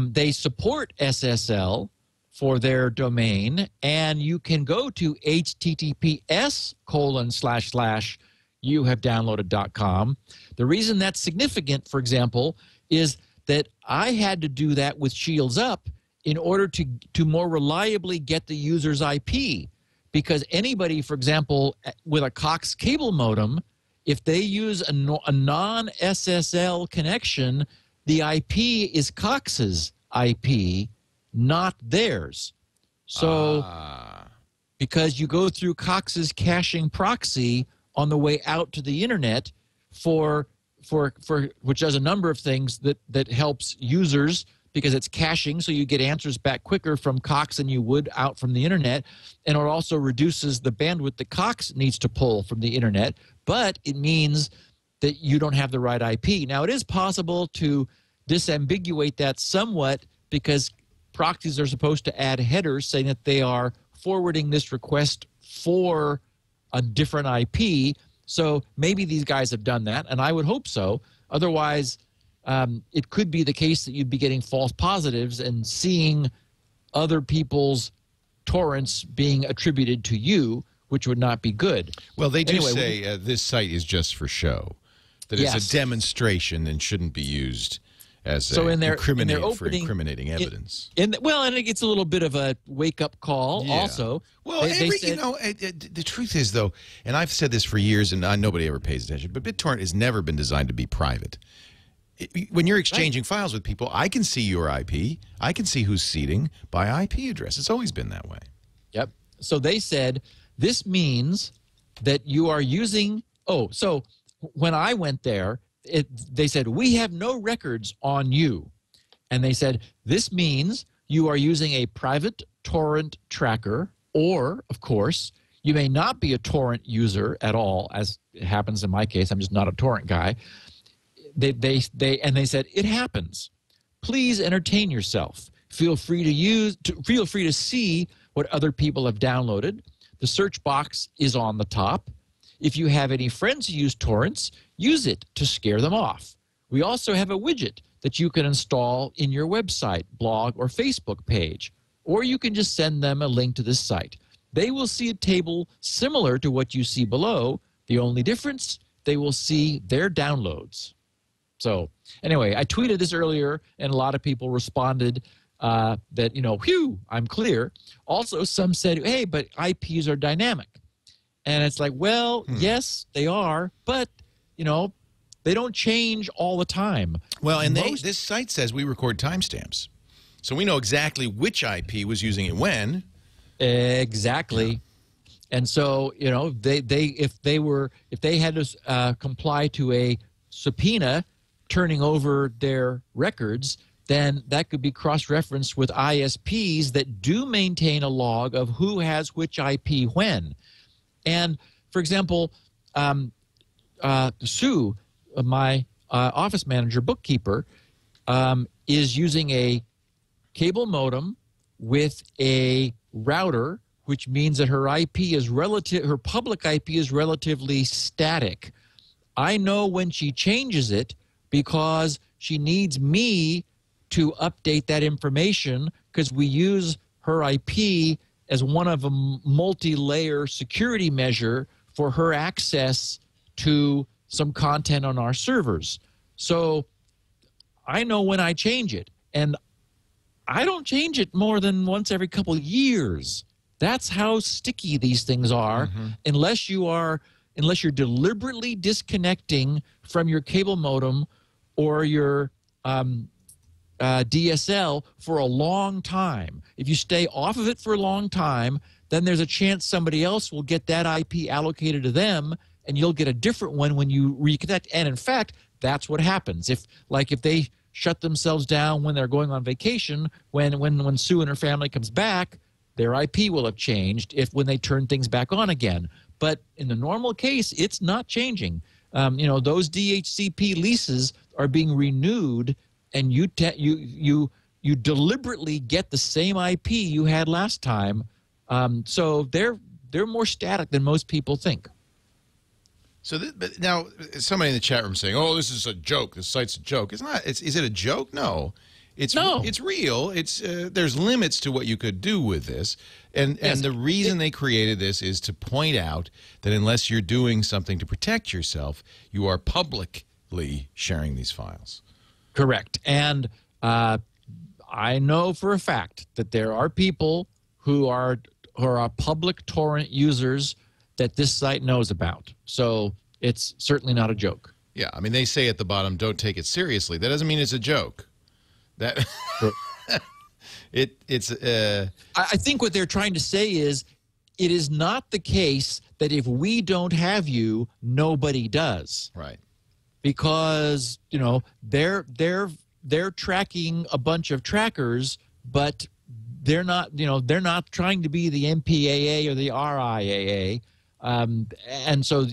They support SSL for their domain, and you can go to https://youhavedownloaded.com. The reason that's significant, for example, is that I had to do that with Shields Up in order to more reliably get the user's IP. Because anybody, for example, with a Cox cable modem, if they use a non-SSL connection, the IP is Cox's IP, not theirs. So because you go through Cox's caching proxy on the way out to the internet for which does a number of things that helps users because it's caching, so you get answers back quicker from Cox than you would out from the internet, and it also reduces the bandwidth that Cox needs to pull from the internet, but it means that you don't have the right IP. Now, it is possible to disambiguate that somewhat because proxies are supposed to add headers saying that they are forwarding this request for a different IP. So maybe these guys have done that, and I would hope so. Otherwise, it could be the case that you'd be getting false positives and seeing other people's torrents being attributed to you, which would not be good. Well, they do say this site is just for show, that it's a demonstration and shouldn't be used as incriminating evidence. And it gets a little bit of a wake-up call also. Well, the truth is, though, and I've said this for years, and nobody ever pays attention, but BitTorrent has never been designed to be private. when you're exchanging files with people, I can see your IP. I can see who's seeding by IP address. It's always been that way. Yep. So they said this means that you are using. Oh, so when I went there, they said we have no records on you, and they said this means you are using a private torrent tracker, or of course you may not be a torrent user at all, as it happens in my case. I'm just not a torrent guy. They said it happens. Please entertain yourself. Feel free to see what other people have downloaded. The search box is on the top. If you have any friends who use torrents, use it to scare them off. We also have a widget that you can install in your website, blog, or Facebook page, or you can just send them a link to this site. They will see a table similar to what you see below. The only difference, they will see their downloads. So anyway, I tweeted this earlier, and a lot of people responded that, whew, I'm clear. Also, some said, hey, but IPs are dynamic. And it's like, well, yes, they are, but, they don't change all the time. Well, and this site says we record timestamps. So we know exactly which IP was using it when. Exactly. Yeah. And so, if they had to comply to a subpoena turning over their records, then that could be cross-referenced with ISPs that do maintain a log of who has which IP when. And, for example, Sue, my office manager, bookkeeper, is using a cable modem with a router, which means that her her public IP is relatively static. I know when she changes it because she needs me to update that information, because we use her IP as one of a multi-layer security measure for her access to some content on our servers. So I know when I change it, and I don't change it more than once every couple of years. That's how sticky these things are, unless you're deliberately disconnecting from your cable modem or your DSL for a long time. If you stay off of it for a long time, then there's a chance somebody else will get that IP allocated to them, and you'll get a different one when you reconnect. And in fact, that's what happens. If they shut themselves down when they're going on vacation, when Sue and her family comes back, their IP will have changed when they turn things back on again. But in the normal case, it's not changing. Those DHCP leases are being renewed, and you deliberately get the same IP you had last time. So they're more static than most people think. So but now somebody in the chat room saying, "Oh, this is a joke. This site's a joke." It's not. Is it a joke? No. It's real. It's there's limits to what you could do with this, and the reason they created this is to point out that unless you're doing something to protect yourself, you are publicly sharing these files. Correct. And I know for a fact that there are people who are public torrent users that this site knows about. So it's certainly not a joke. Yeah, I mean, they say at the bottom, "Don't take it seriously." That doesn't mean it's a joke. That I think what they're trying to say is, it is not the case that if we don't have you, nobody does. Right. Because they're tracking a bunch of trackers, but they're not trying to be the MPAA or the RIAA, and so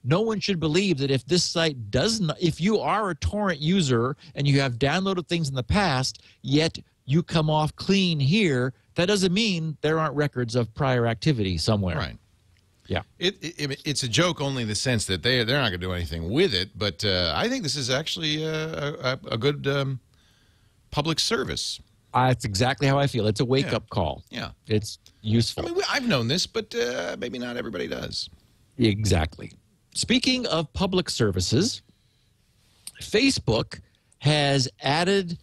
no one should believe that if this site doesn't, if you are a torrent user and you have downloaded things in the past, yet you come off clean here, that doesn't mean there aren't records of prior activity somewhere. Right. Yeah. It's a joke only in the sense that they're not going to do anything with it, but I think this is actually a good public service. That's exactly how I feel. It's a wake-up call. Yeah. It's useful. I mean, I've known this, but maybe not everybody does. Exactly. Speaking of public services, Facebook has added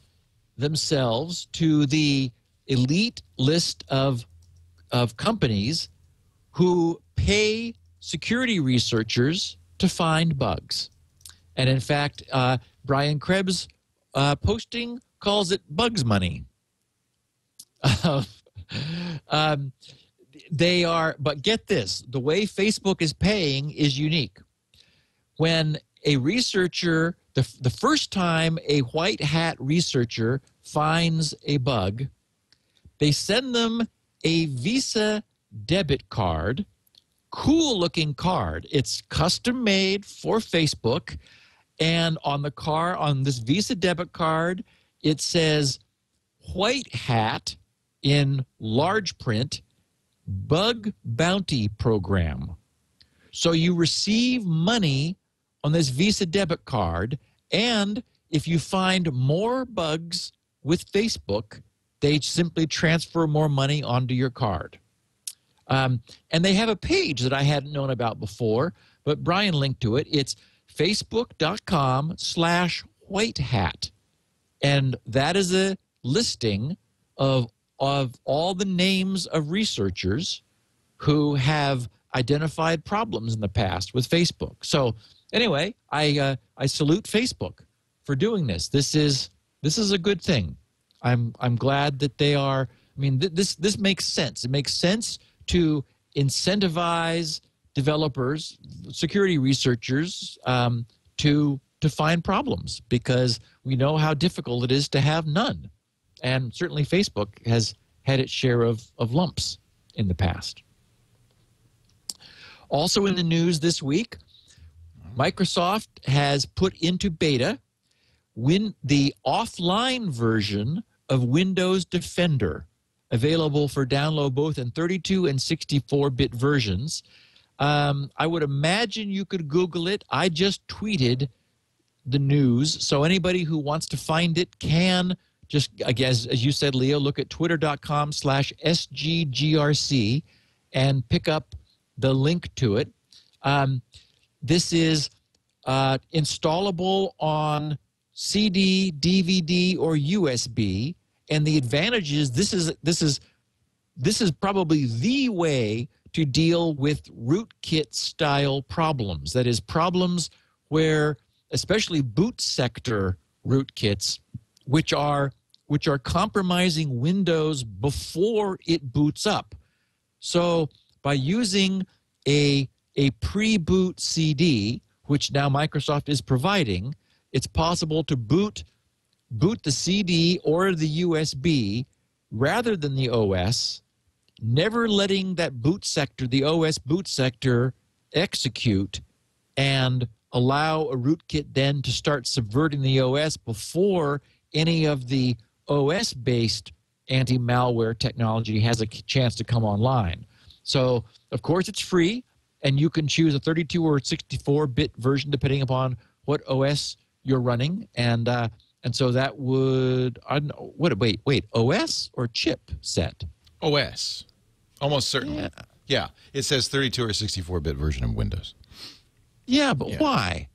themselves to the elite list of companies who pay security researchers to find bugs. And in fact, Brian Krebs posting calls it Bugs Money. They are, but get this, the way Facebook is paying is unique. When a researcher, the first time a white hat researcher finds a bug, they send them a Visa debit card, cool looking card. It's custom made for Facebook. And on the car, on this Visa debit card, it says white hat in large print, bug bounty program. So you receive money on this Visa debit card, and if you find more bugs with Facebook, they simply transfer more money onto your card. And they have a page that I hadn't known about before, but Brian linked to it. It's facebook.com/whitehat. And that is a listing of all the names of researchers who have identified problems in the past with Facebook. So anyway, I salute Facebook for doing this. This is a good thing. I'm glad that they are. I mean, this makes sense. It makes sense to incentivize developers, security researchers, to find problems, because we know how difficult it is to have none. And certainly Facebook has had its share of lumps in the past. Also in the news this week, Microsoft has put into beta the offline version of Windows Defender, available for download both in 32 and 64-bit versions. I would imagine you could Google it. I just tweeted the news, so anybody who wants to find it can just, I guess, as you said, Leo, look at twitter.com/SGGRC and pick up the link to it. This is installable on CD, DVD, or USB, and the advantage is this is probably the way to deal with rootkit style problems. That is, problems where, especially boot sector rootkits, which are compromising Windows before it boots up. So by using a pre-boot CD, which now Microsoft is providing, it's possible to boot the CD or the USB rather than the OS, never letting that boot sector, the OS boot sector, execute, and allow a rootkit then to start subverting the OS before any of the OS-based anti-malware technology has a chance to come online. So, of course, it's free, and you can choose a 32 or 64-bit version depending upon what OS you're running, and so that would, I don't know, wait, OS or chip set? OS, almost certainly. Yeah, it says 32 or 64-bit version of Windows. Yeah, but why?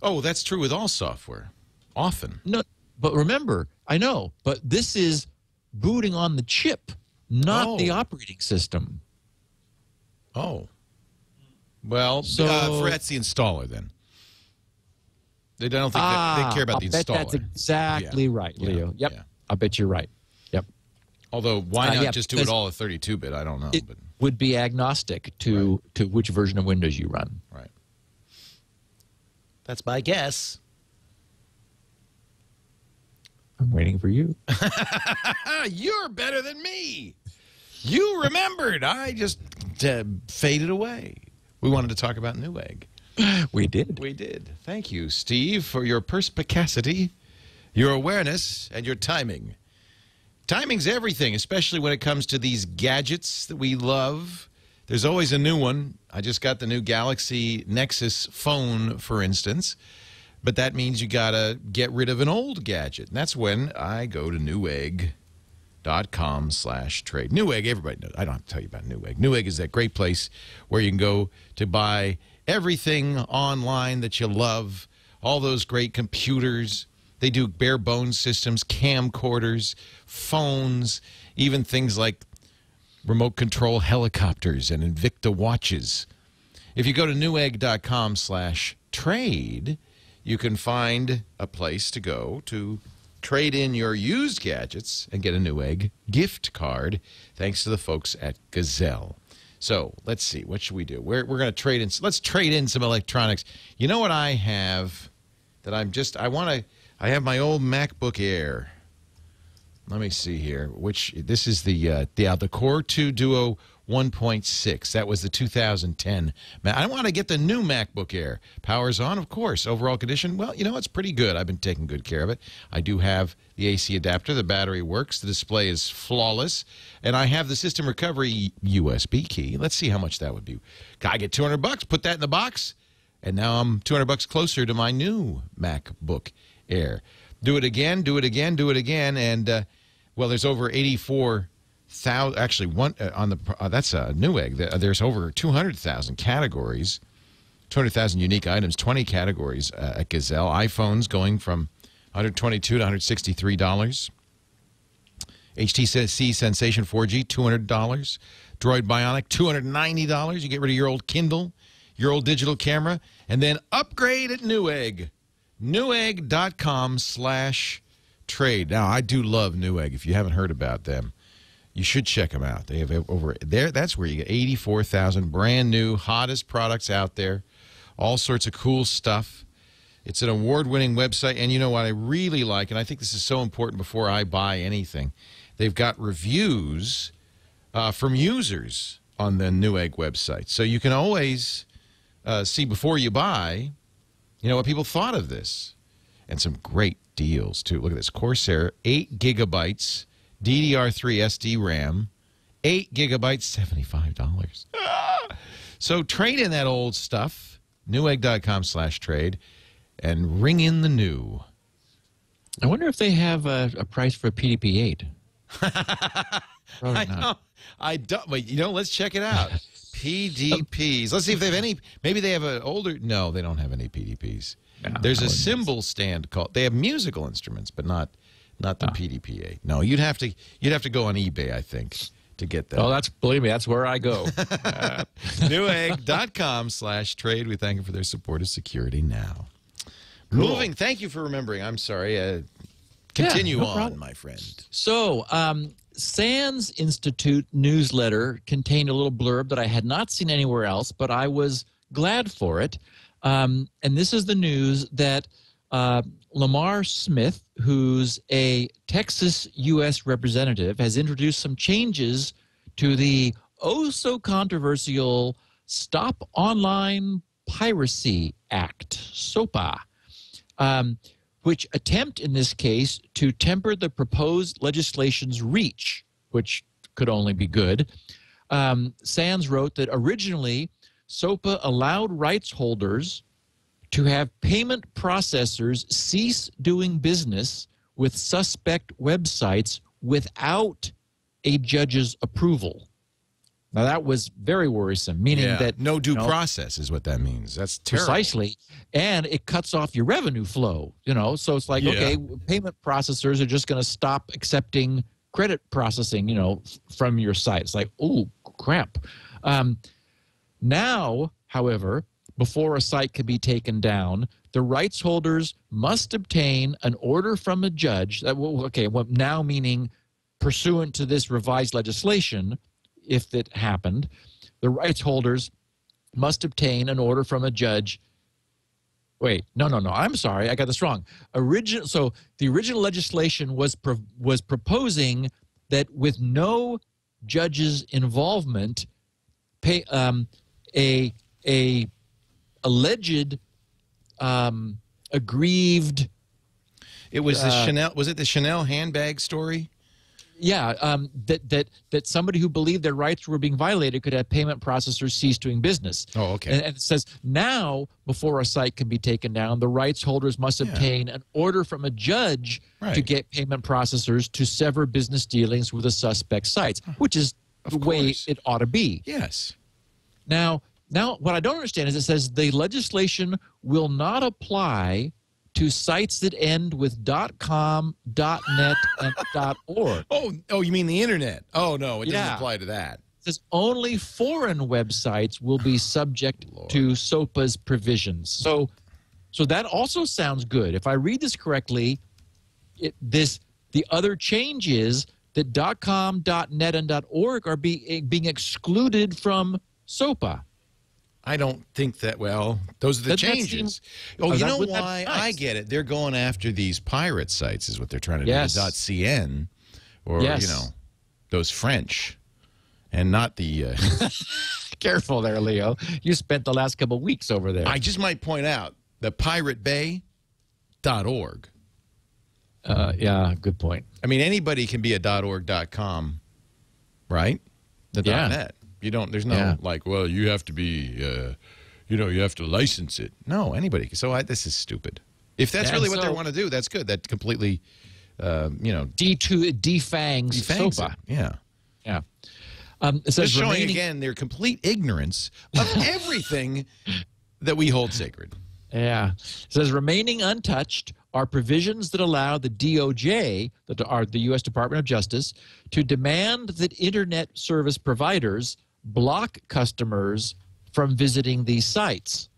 Oh, that's true with all software, often. No, but remember, I know, but this is booting on the chip, not the operating system. Oh. Well, that's the installer then. I don't think they care about the installer. That's exactly right, Leo. Yep. Yeah. I bet you're right. Yep. Although, why not just do it all at 32-bit? I don't know. It would be agnostic to which version of Windows you run. Right. That's my guess. I'm waiting for you. You're better than me. You remembered. I just faded away. We wanted to talk about Newegg. We did. We did. Thank you, Steve, for your perspicacity, your awareness, and your timing. Timing's everything, especially when it comes to these gadgets that we love. There's always a new one. I just got the new Galaxy Nexus phone, for instance. But that means you got to get rid of an old gadget. And that's when I go to Newegg.com/trade. Newegg, everybody knows. I don't have to tell you about Newegg. Newegg is that great place where you can go to buy everything online that you love, all those great computers. They do bare bones systems, camcorders, phones, even things like remote control helicopters and Invicta watches. If you go to Newegg.com/trade, you can find a place to go to trade in your used gadgets and get a Newegg gift card, thanks to the folks at Gazelle. So let's see, what should we do? We're going to trade in. Let's trade in some electronics. You know what I have that I have my old MacBook Air. Let me see here. This is the Core 2 Duo 1.6. That was the 2010. I want to get the new MacBook Air. Power's on, of course. Overall condition, well, you know, it's pretty good. I've been taking good care of it. I do have the AC adapter. The battery works. The display is flawless. And I have the system recovery USB key. Let's see how much that would be. I get $200, put that in the box, and now I'm $200 closer to my new MacBook Air. Do it again, do it again, do it again, and, well, there's over 84,000, actually, that's a Newegg. There's over 200,000 categories, 200,000 unique items, 20 categories at Gazelle. iPhones going from $122 to $163. HTC Sensation 4G, $200. Droid Bionic, $290. You get rid of your old Kindle, your old digital camera, and then upgrade at Newegg. Newegg.com/trade. Now, I do love Newegg. If you haven't heard about them, you should check them out. They have over there. That's where you get 84,000 brand new, hottest products out there. All sorts of cool stuff. It's an award-winning website, and you know what I really like, and I think this is so important before I buy anything. They've got reviews from users on the Newegg website, so you can always see before you buy, you know, what people thought of this. And some great deals, too. Look at this. Corsair, 8 gigabytes, DDR3 SD RAM, 8 gigabytes, $75. So trade in that old stuff, Newegg.com/trade, and ring in the new. I wonder if they have a price for a PDP-8. I know. I don't. But, you know, let's check it out. PDPs. Let's see if they have any. Maybe they have an older. No, they don't have any PDPs. No, there's a cymbal stand called. They have musical instruments, but not the PDP-8. No, you'd have to go on eBay, I think, to get that. Oh, believe me, that's where I go. Newegg.com/trade. We thank them for their support of Security Now. Cool. Moving. Thank you for remembering. I'm sorry. Continue on, problem. My friend. So, SANS Institute newsletter contained a little blurb that I had not seen anywhere else, but I was glad for it. And this is the news that Lamar Smith, who's a Texas U.S. representative, has introduced some changes to the oh-so-controversial Stop Online Piracy Act, SOPA, which attempt in this case to temper the proposed legislation's reach, which could only be good. SANS wrote that originally SOPA allowed rights holders to have payment processors cease doing business with suspect websites without a judge's approval. Now, that was very worrisome, meaning that... No due process is what that means. That's terrible. Precisely. And it cuts off your revenue flow, you know. So it's like, okay, payment processors are just going to stop accepting credit processing, you know, from your site. It's like, oh, crap. Now, however, before a site can be taken down, the rights holders must obtain an order from a judge. Now meaning pursuant to this revised legislation, if it happened, the rights holders must obtain an order from a judge. Wait, no. I'm sorry, I got this wrong. So the original legislation was proposing that with no judge's involvement, a alleged aggrieved. It was the Chanel. Was it the Chanel handbag story? Yeah, that somebody who believed their rights were being violated could have payment processors cease doing business. Oh, okay. And it says now, before a site can be taken down, the rights holders must obtain an order from a judge to get payment processors to sever business dealings with the suspect sites, which is the way it ought to be. Yes. Now, what I don't understand is it says the legislation will not apply to sites that end with .com, .net, and .org. Oh, you mean the internet? Oh, no, it doesn't apply to that. It says only foreign websites will be subject to SOPA's provisions. So So that also sounds good. If I read this correctly, the other change is that .com, .net, and .org are being excluded from SOPA. I don't think that, well, those are the changes. You know why? I get it. They're going after these pirate sites is what they're trying to do. The .cn or, you know, those French and not the... Careful there, Leo. You spent the last couple of weeks over there. I just might point out the piratebay.org. Yeah, good point. I mean, anybody can be a .org.com, right? The .net. You don't. There's no like. Well, you have to be. You know, you have to license it. No, anybody. So this is stupid. If that's really what they want to do, that's good. That completely, you know, defangs SOPA. It. Yeah. Yeah. It says just showing again their complete ignorance of everything that we hold sacred. Yeah. It says remaining untouched are provisions that allow the DOJ, that are the U.S. Department of Justice, to demand that internet service providers block customers from visiting these sites.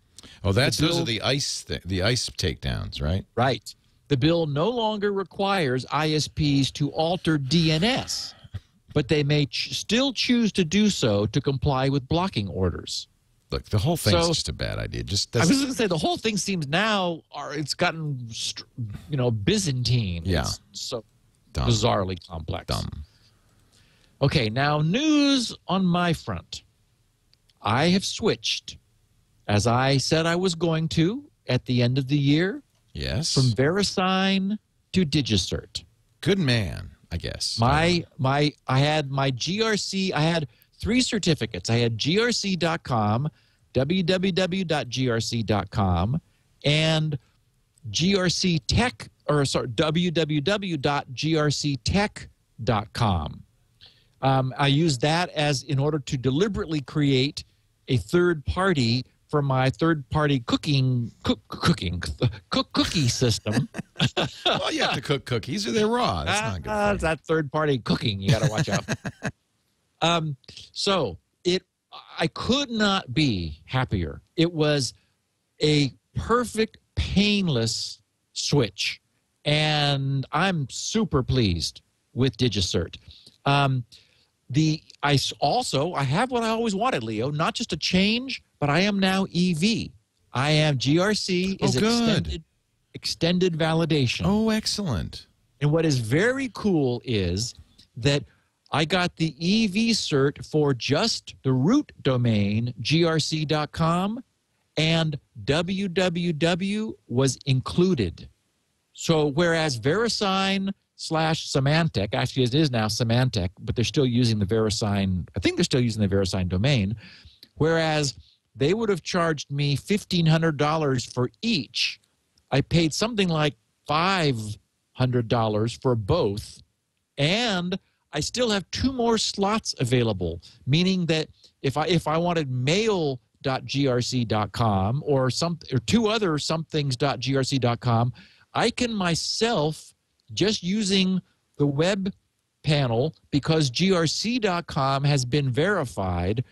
Oh, those are the ICE takedowns, right? Right. The bill no longer requires ISPs to alter DNS, but they may still choose to do so to comply with blocking orders. Look, the whole thing's just a bad idea. I was going to say the whole thing seems now it's gotten, you know, Byzantine. Yeah. It's so dumb. Bizarrely complex. Dumb. Okay, now news on my front. I have switched, as I said I was going to at the end of the year. Yes. From VeriSign to DigiCert. Good man, I guess. I had my GRC. I had 3 certificates. I had grc.com, www.grc.com, and www.grctech.com. I used that in order to deliberately create a third party for my third-party cookie system. Well, you have to cook cookies or they're raw. That's not good. That third-party cooking you got to watch out. So I could not be happier. It was a perfect, painless switch, and I'm super pleased with DigiCert. I have what I always wanted, Leo, not just a change, but I am now EV. I am GRC is extended validation. Oh, excellent. And what is very cool is that I got the EV cert for just the root domain, grc.com, and www was included. So whereas VeriSign/Symantec, actually it is now Symantec, but they're still using the VeriSign, I think they're still using the VeriSign domain, whereas they would have charged me $1,500 for each. I paid something like $500 for both, and I still have 2 more slots available, meaning that if I wanted mail.grc.com or 2 other somethings.grc.com, I can myself, just using the web panel, because grc.com has been verified,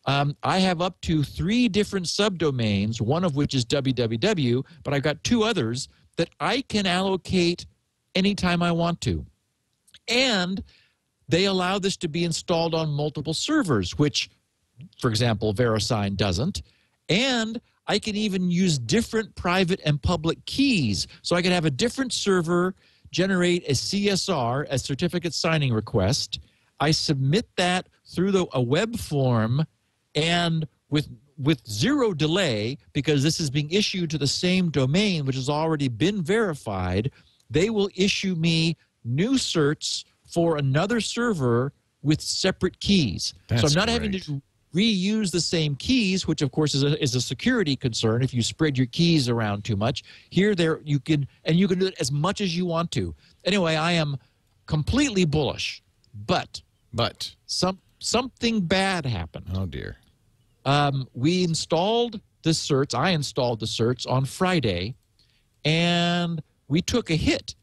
I have up to 3 different subdomains, one of which is www, but I've got 2 others that I can allocate anytime I want to. And they allow this to be installed on multiple servers, which, for example, VeriSign doesn't. And I can even use different private and public keys. So I can have a different server generate a CSR, a certificate signing request. I submit that through a web form, and with 0 delay, because this is being issued to the same domain, which has already been verified, they will issue me new certs for another server with separate keys. That's so I'm not having to reuse the same keys, which of course is a security concern if you spread your keys around too much. Here, you can do it as much as you want to. Anyway, I am completely bullish, but something bad happened. Oh dear. We installed the certs. I installed the certs on Friday, and we took a hit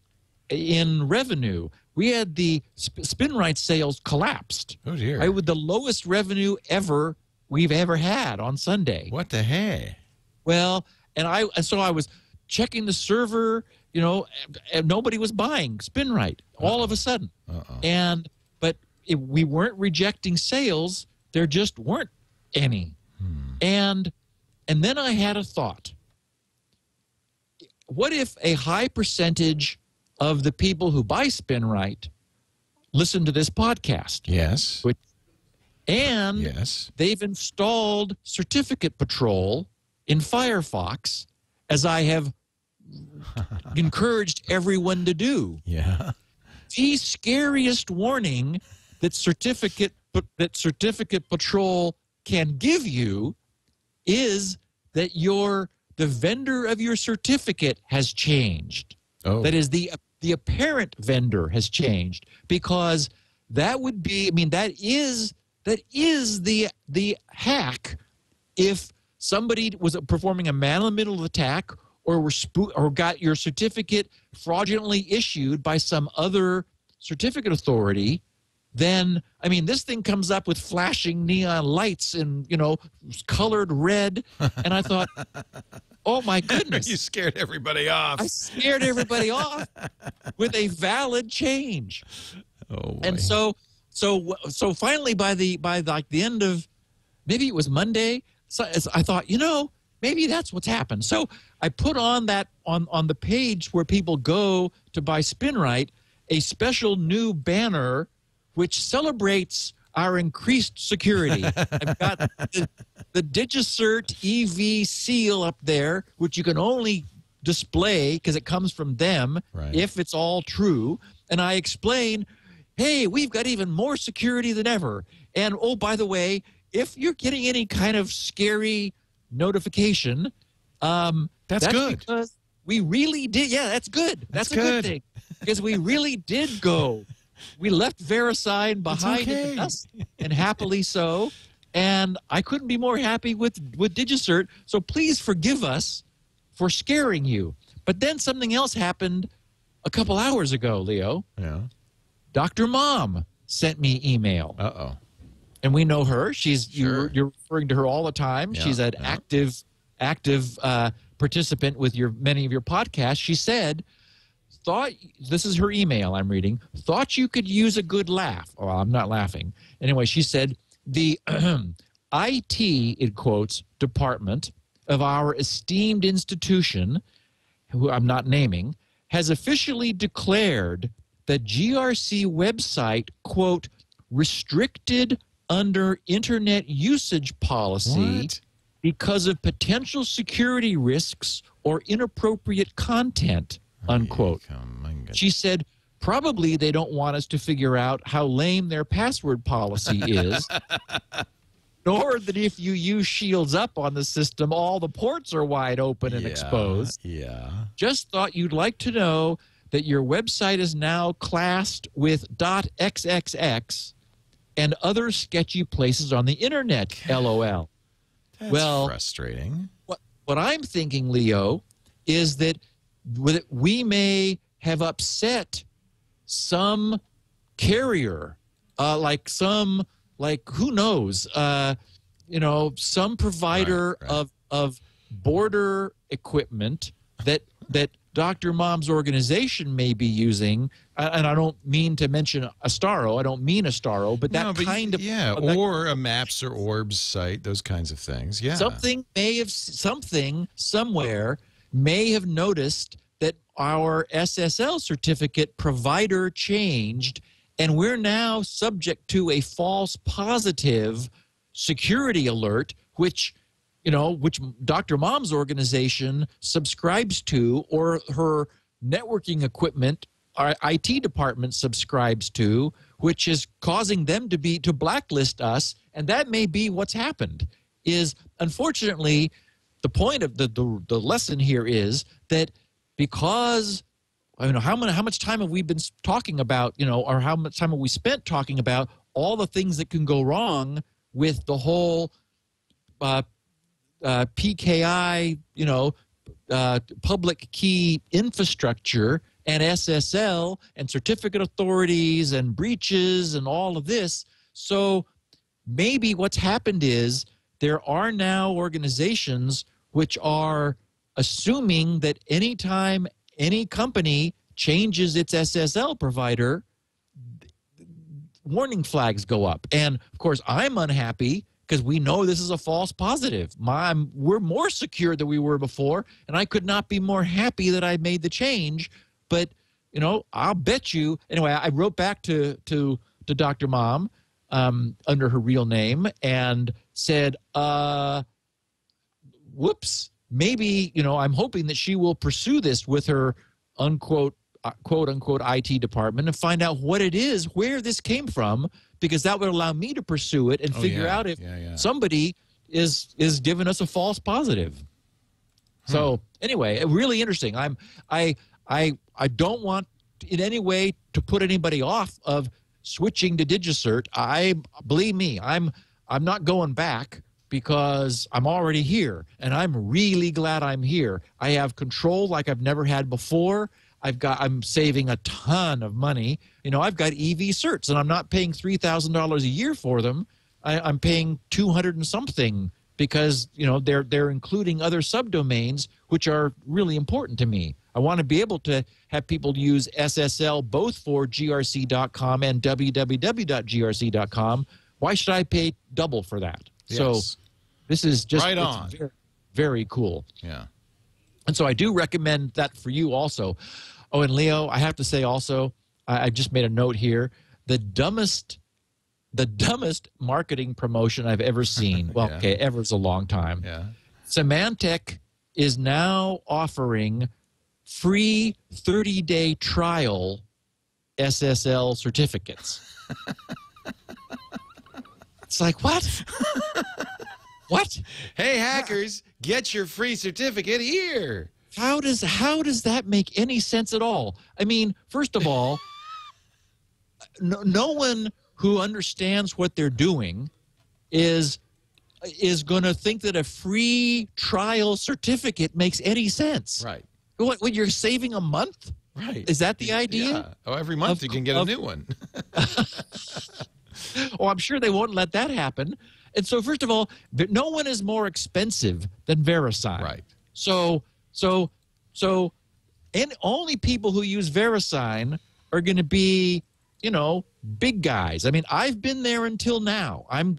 in revenue. We had the Spinrite sales collapsed. Oh dear! With the lowest revenue we've ever had on Sunday. What the heck? Well, so I was checking the server, and nobody was buying Spinrite all of a sudden. But we weren't rejecting sales. There just weren't any. And then I had a thought. What if a high percentage of the people who buy Spinrite listen to this podcast? Yes. And they've installed Certificate Patrol in Firefox, as I have encouraged everyone to do. Yeah. The scariest warning that Certificate Patrol can give you is that the vendor of your certificate has changed. Oh. That is, the apparent vendor has changed, because that would be, that is the hack. If somebody was performing a man-in-the-middle attack, or got your certificate fraudulently issued by some other certificate authority, then, this thing comes up with flashing neon lights and, colored red. And I thought, oh, my goodness. You scared everybody off. I scared everybody off with a valid change. Oh, boy. And so finally, by the end of, maybe it was Monday, so I thought, maybe that's what's happened. So I put on the page where people go to buy Spinrite, a special new banner which celebrates our increased security. I've got the DigiCert EV seal up there, which you can only display because it comes from them, if it's all true. And I explain, hey, we've got even more security than ever. And, oh, by the way, if you're getting any kind of scary notification, that's good. Because we really did. Yeah, that's good. That's a good thing, because we really did go. We left VeriSign behind in the dust, and happily so. And I couldn't be more happy with DigiCert. So please forgive us for scaring you. But then something else happened a couple hours ago, Leo. Yeah. Dr. Mom sent me email. Uh-oh. And we know her. You're referring to her all the time. Yeah, She's an active participant with many of your podcasts. She said, this is her email I'm reading, thought you could use a good laugh. Oh, I'm not laughing. Anyway, she said, the IT, in quotes, department of our esteemed institution, who I'm not naming, has officially declared the GRC website, quote, restricted under internet usage policy because of potential security risks or inappropriate content, unquote. She said, probably they don't want us to figure out how lame their password policy is, nor that if you use Shields Up on the system, all the ports are wide open and exposed. Yeah. Just thought you'd like to know that your website is now classed with .xxx and other sketchy places on the internet, LOL. That's frustrating. What I'm thinking, Leo, is that we may have upset some carrier, who knows, some provider of border equipment that Dr. Mom's organization may be using, and I don't mean to mention Astaro. I don't mean Astaro, but kind of... Yeah, or a Maps or Orbs site, those kinds of things, yeah. Something somewhere may have noticed that our SSL certificate provider changed, and we're now subject to a false positive security alert, which Dr. Mom's organization subscribes to, or her networking equipment, our IT department subscribes to, which is causing them to blacklist us. And that may be what's happened. Is unfortunately the point of the lesson here is that because how much time have we been talking about, or how much time have we spent talking about all the things that can go wrong with the whole PKI, public key infrastructure, and SSL and certificate authorities and breaches and all of this. So maybe what's happened is there are now organizations which are assuming that anytime any company changes its SSL provider, warning flags go up. And of course, I'm unhappy because we know this is a false positive. We're more secure than we were before, and I could not be more happy that I made the change. But, you know, I'll bet you. Anyway, I wrote back to Dr. Mom under her real name and said, whoops, maybe, you know, I'm hoping that she will pursue this with her quote unquote IT department and find out what it is, where this came from, because that would allow me to pursue it and figure out if somebody is giving us a false positive. So anyway, really interesting. I don't want in any way to put anybody off of switching to DigiCert. Believe me, I'm not going back because I'm already here, and I'm really glad I'm here. I have control like I've never had before. I'm saving a ton of money. You know, I've got EV certs, and I'm not paying $3,000 a year for them. I'm paying 200 and something because, you know, they're including other subdomains, which are really important to me. I want to be able to have people use SSL both for grc.com and www.grc.com. Why should I pay double for that? Yes. So this is just right on. Very, very cool. Yeah. And so I do recommend that for you also. Oh, and Leo, I have to say also, I just made a note here, the dumbest marketing promotion I've ever seen. Well, okay, ever is a long time. Yeah. Symantec is now offering free 30-day trial SSL certificates. It's like, what? What? Hey, hackers, get your free certificate here. How does that make any sense at all? I mean, first of all, no one who understands what they're doing is going to think that a free trial certificate makes any sense. Right. What, you're saving a month? Right. Is that the idea? Yeah. Oh, every month you can get a new one. Oh, I'm sure they won't let that happen. And so, first of all, no one is more expensive than VeriSign. Right. So, and only people who use VeriSign are going to be, you know, big guys. I mean, I've been there until now. I'm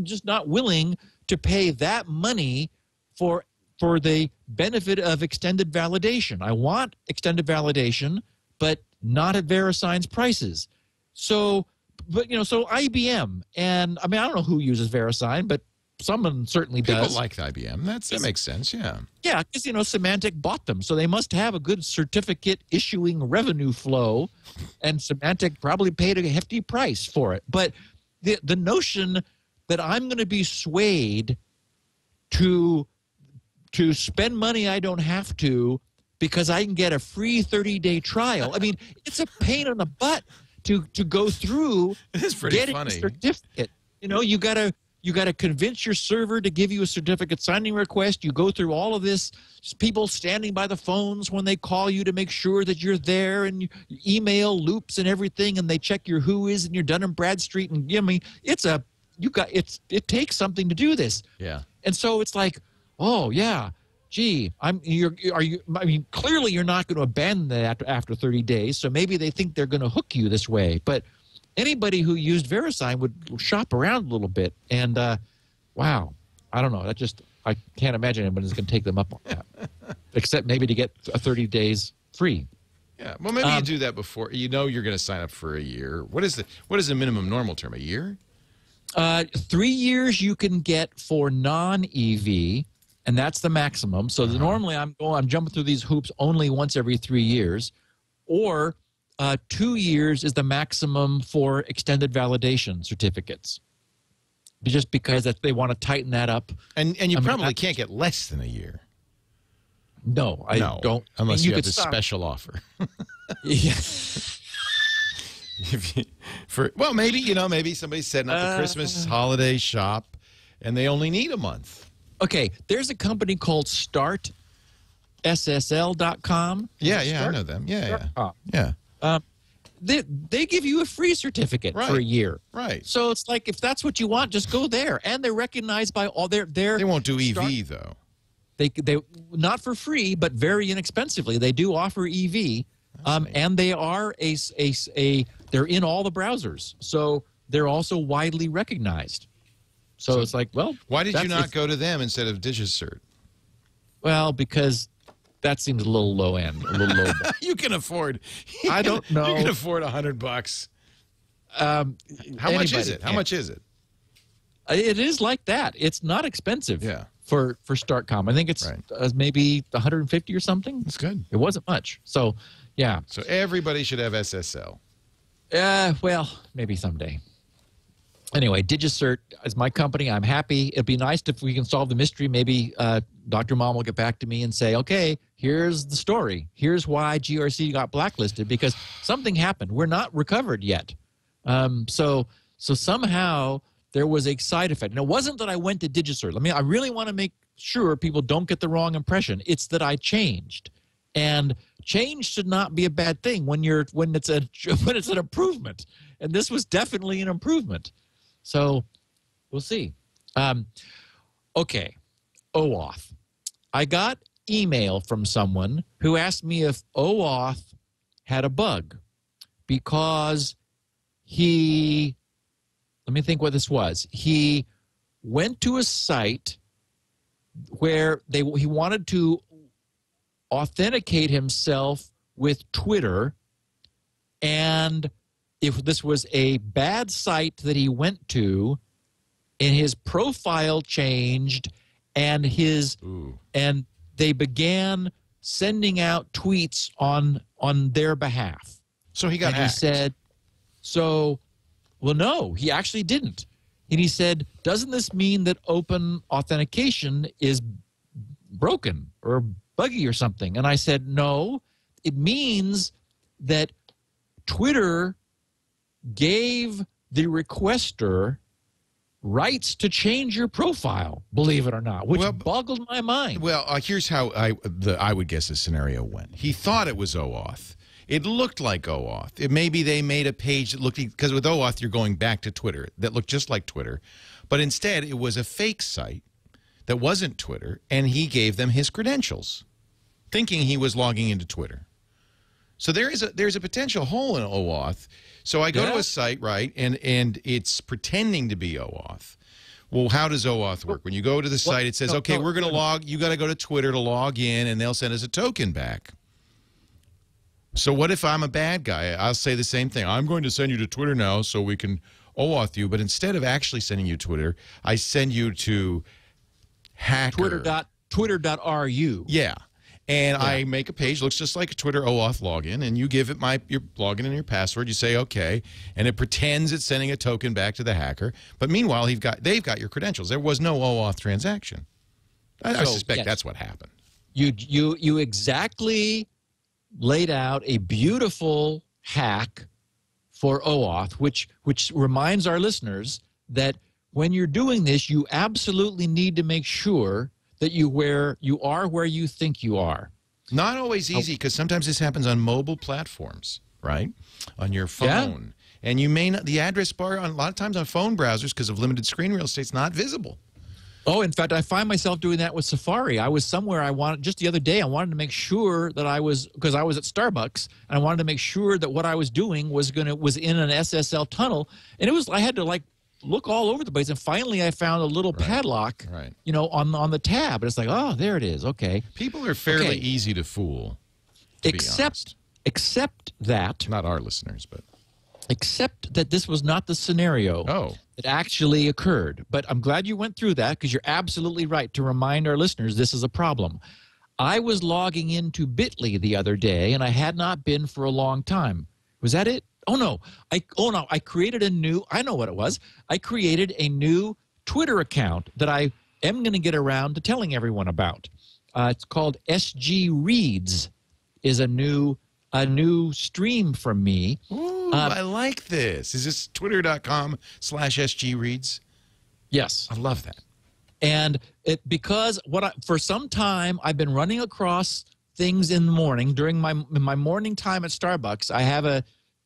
just not willing to pay that money for the benefit of extended validation. I want extended validation, but not at VeriSign's prices. So, but you know, so IBM, and I mean, I don't know who uses VeriSign, but someone certainly does. People like IBM. That makes sense, yeah. Yeah, because, you know, Symantec bought them, so they must have a good certificate issuing revenue flow, and Symantec probably paid a hefty price for it. But the notion that I'm going to be swayed to spend money I don't have to because I can get a free 30-day trial. I mean, it's a pain in the butt to go through getting a certificate. You know, you got to convince your server to give you a certificate signing request. You go through all of this, people standing by the phones when they call you to make sure that you're there, and email loops and everything, and they check your Whois and your Dun and Bradstreet, and I mean, it takes something to do this. Yeah. And so it's like, oh yeah, gee, I mean, clearly you're not going to abandon that after 30 days, so maybe they think they're going to hook you this way. But anybody who used VeriSign would shop around a little bit, and wow, I don't know. I can't imagine anybody's going to take them up on that, except maybe to get 30 days free. Yeah, well, maybe you do that before you know you're going to sign up for a year. What is the minimum normal term? A year? 3 years you can get for non-EV, and that's the maximum. So normally I'm jumping through these hoops only once every 3 years, or 2 years is the maximum for extended validation certificates, just because they want to tighten that up. And you probably can't get less than a year. No, I don't. Unless you have this special offer. Yeah. Well, maybe somebody's setting up a Christmas holiday shop, and they only need a month. Okay, there's a company called StartSSL.com. Yeah, I know them. Yeah. They give you a free certificate for a year. Right. So it's like, if that's what you want, just go there. And they're recognized by all their They won't do EV, though. they not for free, but very inexpensively. They do offer EV, and they are they're in all the browsers, so they're also widely recognized. So it's like, well, why did you not go to them instead of DigiCert? Well, because that seems a little low end, a little low. You can afford. I don't know. You can afford $100. How much is it? How much is it? It is like that. It's not expensive. Yeah. For StartCom, I think it's maybe 150 or something. That's good. It wasn't much. So, yeah. So everybody should have SSL. Well, maybe someday. Anyway, DigiCert is my company. I'm happy. It'd be nice if we can solve the mystery. Maybe Dr. Mom will get back to me and say, okay, here's the story. Here's why GRC got blacklisted, because something happened. We're not recovered yet. So somehow there was a side effect. And it wasn't that I went to DigiCert. I really want to make sure people don't get the wrong impression. It's that I changed. And change should not be a bad thing when it's an improvement. And this was definitely an improvement. So we'll see. Okay, OAuth. I got email from someone who asked me if OAuth had a bug because let me think what this was. He went to a site where he wanted to authenticate himself with Twitter, and if this was a bad site that he went to, and his profile changed, and and they began sending out tweets on their behalf. So he got hacked. He said, well, no, he actually didn't. And he said, doesn't this mean that open authentication is broken or buggy or something? And I said, no, it means that Twitter gave the requester rights to change your profile, believe it or not, which boggled my mind. Well, here's how I would guess the scenario went. He thought it was OAuth. It looked like OAuth. Maybe they made a page that looked, because with OAuth you're going back to Twitter, that looked just like Twitter. But instead it was a fake site that wasn't Twitter, and he gave them his credentials, thinking he was logging into Twitter. So there's a potential hole in OAuth. So I go to a site, right, and it's pretending to be OAuth. Well, how does OAuth work? When you go to the site, it says, okay, we're going to log, you got to go to Twitter to log in, and they'll send us a token back. So what if I'm a bad guy? I'll say the same thing. I'm going to send you to Twitter now so we can OAuth you, but instead of actually sending you Twitter, I send you to hacker. Twitter.ru. Yeah. And I make a page, looks just like a Twitter OAuth login, and you give it your login and your password. You say okay, and it pretends it's sending a token back to the hacker. But meanwhile, they've got your credentials. There was no OAuth transaction. I suspect that's what happened. You exactly laid out a beautiful hack for OAuth, which reminds our listeners that when you're doing this, you absolutely need to make sure that you are where you think you are. Not always easy, because sometimes this happens on mobile platforms, right? On your phone. Yeah. And you may not, the address bar, a lot of times on phone browsers, because of limited screen real estate, is not visible. Oh, in fact, I find myself doing that with Safari. I was somewhere just the other day, I wanted to make sure that because I was at Starbucks, and I wanted to make sure that what I was doing was in an SSL tunnel. And I had to look all over the place, and finally I found a little padlock, on the tab. And it's like, oh, there it is. Okay. People are fairly easy to fool, except that. Not our listeners, but. Except that this was not the scenario that actually occurred. But I'm glad you went through that, because you're absolutely right to remind our listeners this is a problem. I was logging into Bitly the other day, and I had not been for a long time. Was that it? Oh, no. I created I know what it was. I created a new Twitter account that I am going to get around to telling everyone about. It's called SG Reads, is a new stream from me. Ooh, I like this. Is this twitter.com/SGReads? Yes. I love that. And because for some time I've been running across things in the morning during my morning time at Starbucks.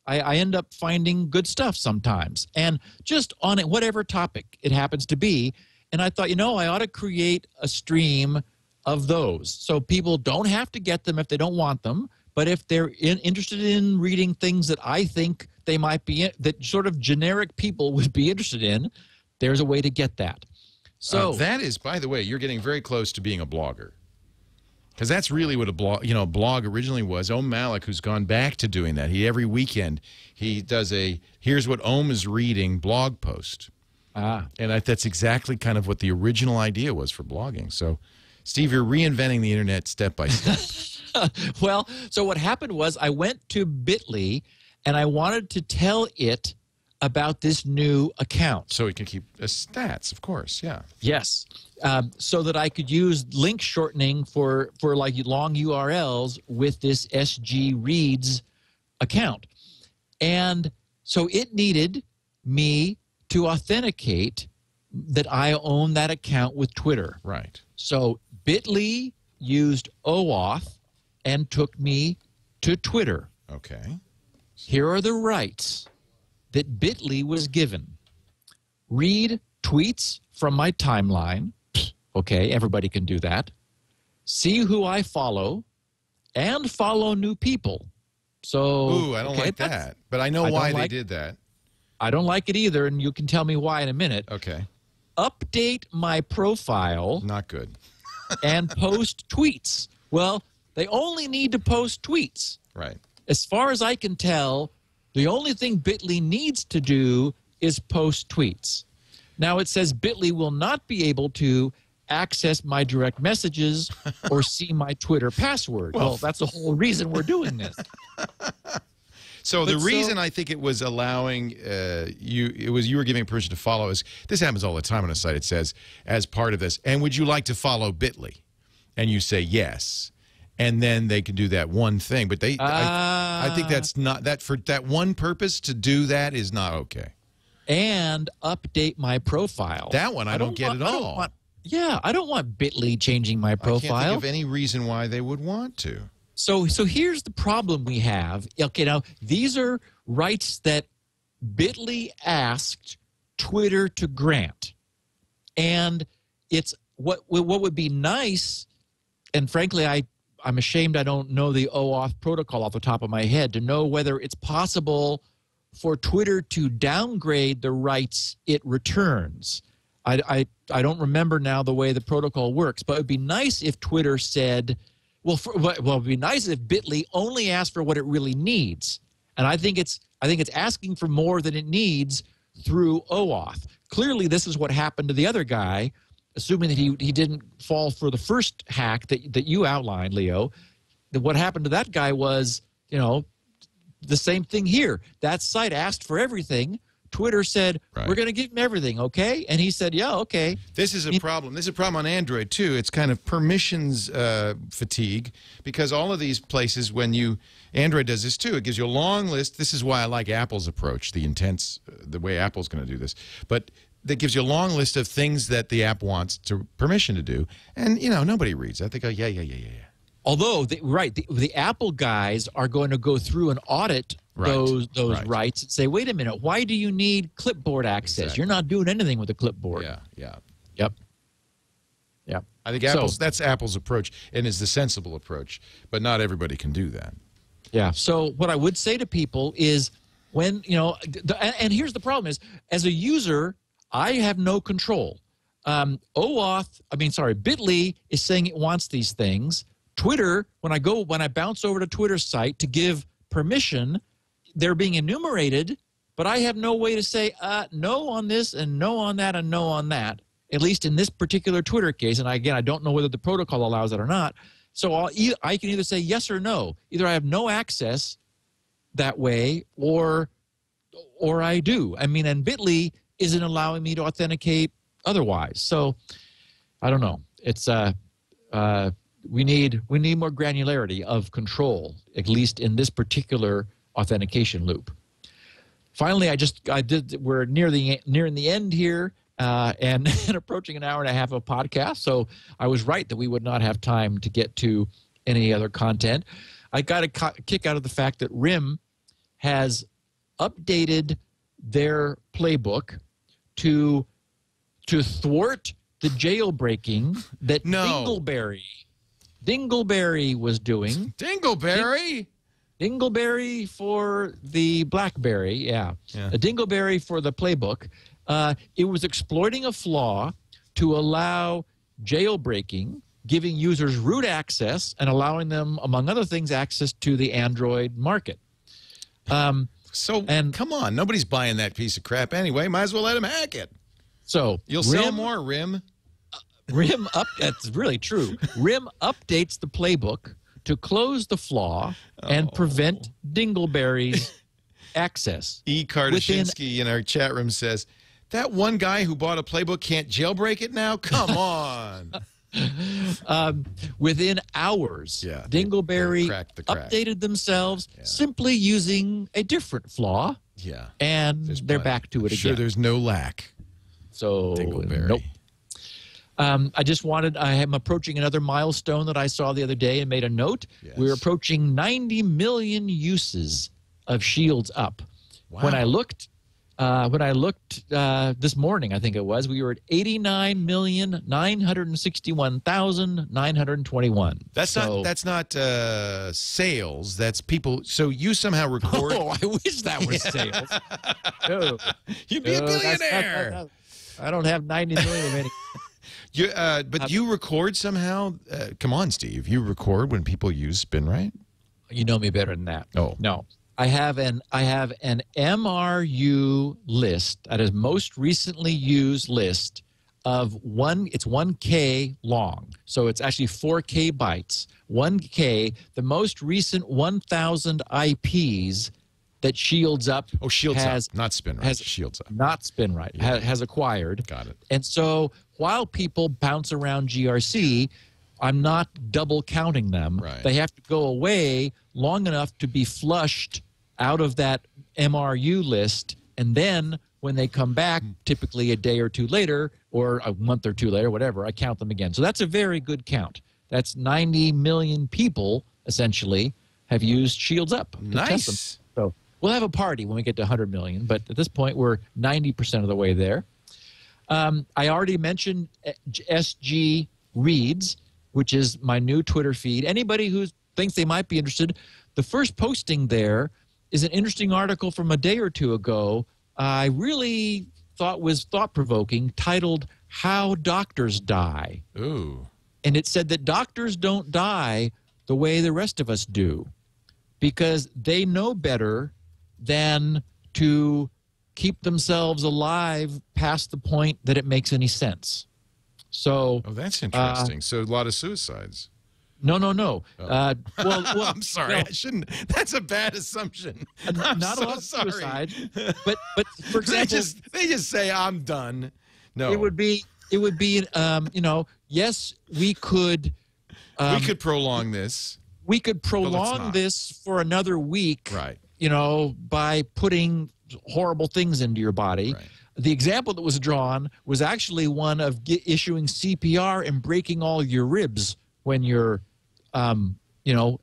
I end up finding good stuff sometimes, and just on whatever topic it happens to be. And I thought, I ought to create a stream of those. So people don't have to get them if they don't want them. But if they're interested in reading things that I think they might be, that sort of generic people would be interested in, there's a way to get that. So that is, by the way, you're getting very close to being a blogger. Because that's really what a blog originally was. Om Malik, who's gone back to doing that. Every weekend he does a "Here's what Om is reading" blog post. And that's exactly kind of what the original idea was for blogging. So, Steve, you're reinventing the internet step by step. Well, so what happened was I went to Bitly and I wanted to tell it about this new account. So it can keep stats, of course, yeah. Yes, so that I could use link shortening for like long URLs with this SG Reads account. And so it needed me to authenticate that I own that account with Twitter. Right. So Bitly used OAuth and took me to Twitter. Okay. Here are the rights that Bitly was given. Read tweets from my timeline. Okay, everybody can do that. See who I follow and follow new people. So, ooh, I don't like that. But I know why they did that. I don't like it either, and you can tell me why in a minute. Okay. Update my profile. Not good. And post tweets. Well, they only need to post tweets. Right. As far as I can tell, the only thing Bitly needs to do is post tweets. Now it says Bitly will not be able to access my direct messages or see my Twitter password. Well, that's the whole reason we're doing this. So the reason I think it was allowing you were giving permission to follow is this happens all the time on a site. It says as part of this, and would you like to follow Bitly? And you say yes, and then they can do that one thing. But I think that's not that for that one purpose to do that is not okay. And update my profile. That one I don't get at all. I don't want Bitly changing my profile. I can't think of any reason why they would want to. So here's the problem we have. Okay, now these are rights that Bitly asked Twitter to grant, and it's what would be nice. And frankly, I'm ashamed I don't know the OAuth protocol off the top of my head to know whether it's possible for Twitter to downgrade the rights it returns. I don't remember now the way the protocol works, but it would be nice if Twitter said, well, it would be nice if Bitly only asked for what it really needs. And I think it's asking for more than it needs through OAuth. Clearly, this is what happened to the other guy, assuming that he didn't fall for the first hack that you outlined, Leo. What happened to that guy was, the same thing here. That site asked for everything. Twitter said, we're going to give him everything, okay? And he said, yeah, okay. This is a problem. This is a problem on Android, too. It's kind of permissions fatigue because all of these places, Android does this, too. It gives you a long list. This is why I like Apple's approach, the way Apple's going to do this. But that gives you a long list of things that the app wants permission to do. And, nobody reads that. They go, yeah. Although, the Apple guys are going to go through and audit those rights and say, wait a minute, why do you need clipboard access? Exactly. You're not doing anything with a clipboard. Yeah. Yep. I think that's Apple's approach and is the sensible approach, but not everybody can do that. Yeah. So what I would say to people is when, and here's the problem is, as a user, I have no control. Bitly is saying it wants these things. Twitter, when I bounce over to Twitter's site to give permission, they're being enumerated, but I have no way to say no on this and no on that and no on that, at least in this particular Twitter case. And again, I don't know whether the protocol allows that or not. So I can either say yes or no. Either I have no access that way or I do. And Bitly isn't allowing me to authenticate otherwise. So I don't know. It's we need more granularity of control, at least in this particular authentication loop. Finally, we're nearing the end here and approaching an hour and a half of podcast. So I was right that we would not have time to get to any other content. I got a kick out of the fact that RIM has updated their playbook to thwart the jailbreaking that No. Dingleberry was doing. Dingleberry? Dingleberry for the BlackBerry, yeah. A Dingleberry for the Playbook. It was exploiting a flaw to allow jailbreaking, giving users root access and allowing them, among other things, access to the Android market. Come on, nobody's buying that piece of crap anyway. Might as well let them hack it. So you'll sell more, RIM. That's really true. RIM updates the playbook to close the flaw and prevent Dingleberry's access. E. Kardashinsky in our chat room says, that one guy who bought a playbook can't jailbreak it now? Come on. Within hours, Dingleberry updated themselves simply using a different flaw. Yeah. And they're back to it again. Sure, there's no lack. So, nope. I am approaching another milestone that I saw the other day and made a note. Yes. We're approaching 90 million uses of Shields Up. Wow. When I looked this morning, I think it was, we were at 89,961,921. That's not sales. That's people. So you somehow record. Oh, I wish that was sales. No. You'd be a billionaire. I don't have 90 million of any. You record somehow. Come on, Steve. You record when people use Spinrite. You know me better than that. Oh no. I have an MRU list, that is most recently used list of it's 1K long. So it's actually 4K bytes. 1K, the most recent 1,000 IPs that Shields Up has, not Spinrite. Shields Up. Not Spinrite, has acquired. Got it. And so while people bounce around GRC, I'm not double counting them. Right. They have to go away long enough to be flushed out of that MRU list, and then when they come back, typically a day or two later or a month or two later, whatever, I count them again. So that's a very good count. That's 90 million people, essentially, have used Shields Up to test them. So we'll have a party when we get to 100 million, but at this point, we're 90% of the way there. I already mentioned SG Reads, which is my new Twitter feed. Anybody who thinks they might be interested, the first posting there is an interesting article from a day or two ago I really thought was thought-provoking, titled How Doctors Die. Ooh. And it said that doctors don't die the way the rest of us do because they know better than to keep themselves alive past the point that it makes any sense. So, that's interesting. So a lot of suicides. No. Oh. Well, I'm sorry. I shouldn't. That's a bad assumption. Not a lot of suicides. But for example, they just say I'm done. No, it would be yes, we could. We could prolong this. We could prolong this for another week. Right. By putting horrible things into your body. Right. The example that was drawn was actually one of issuing CPR and breaking all your ribs when you're,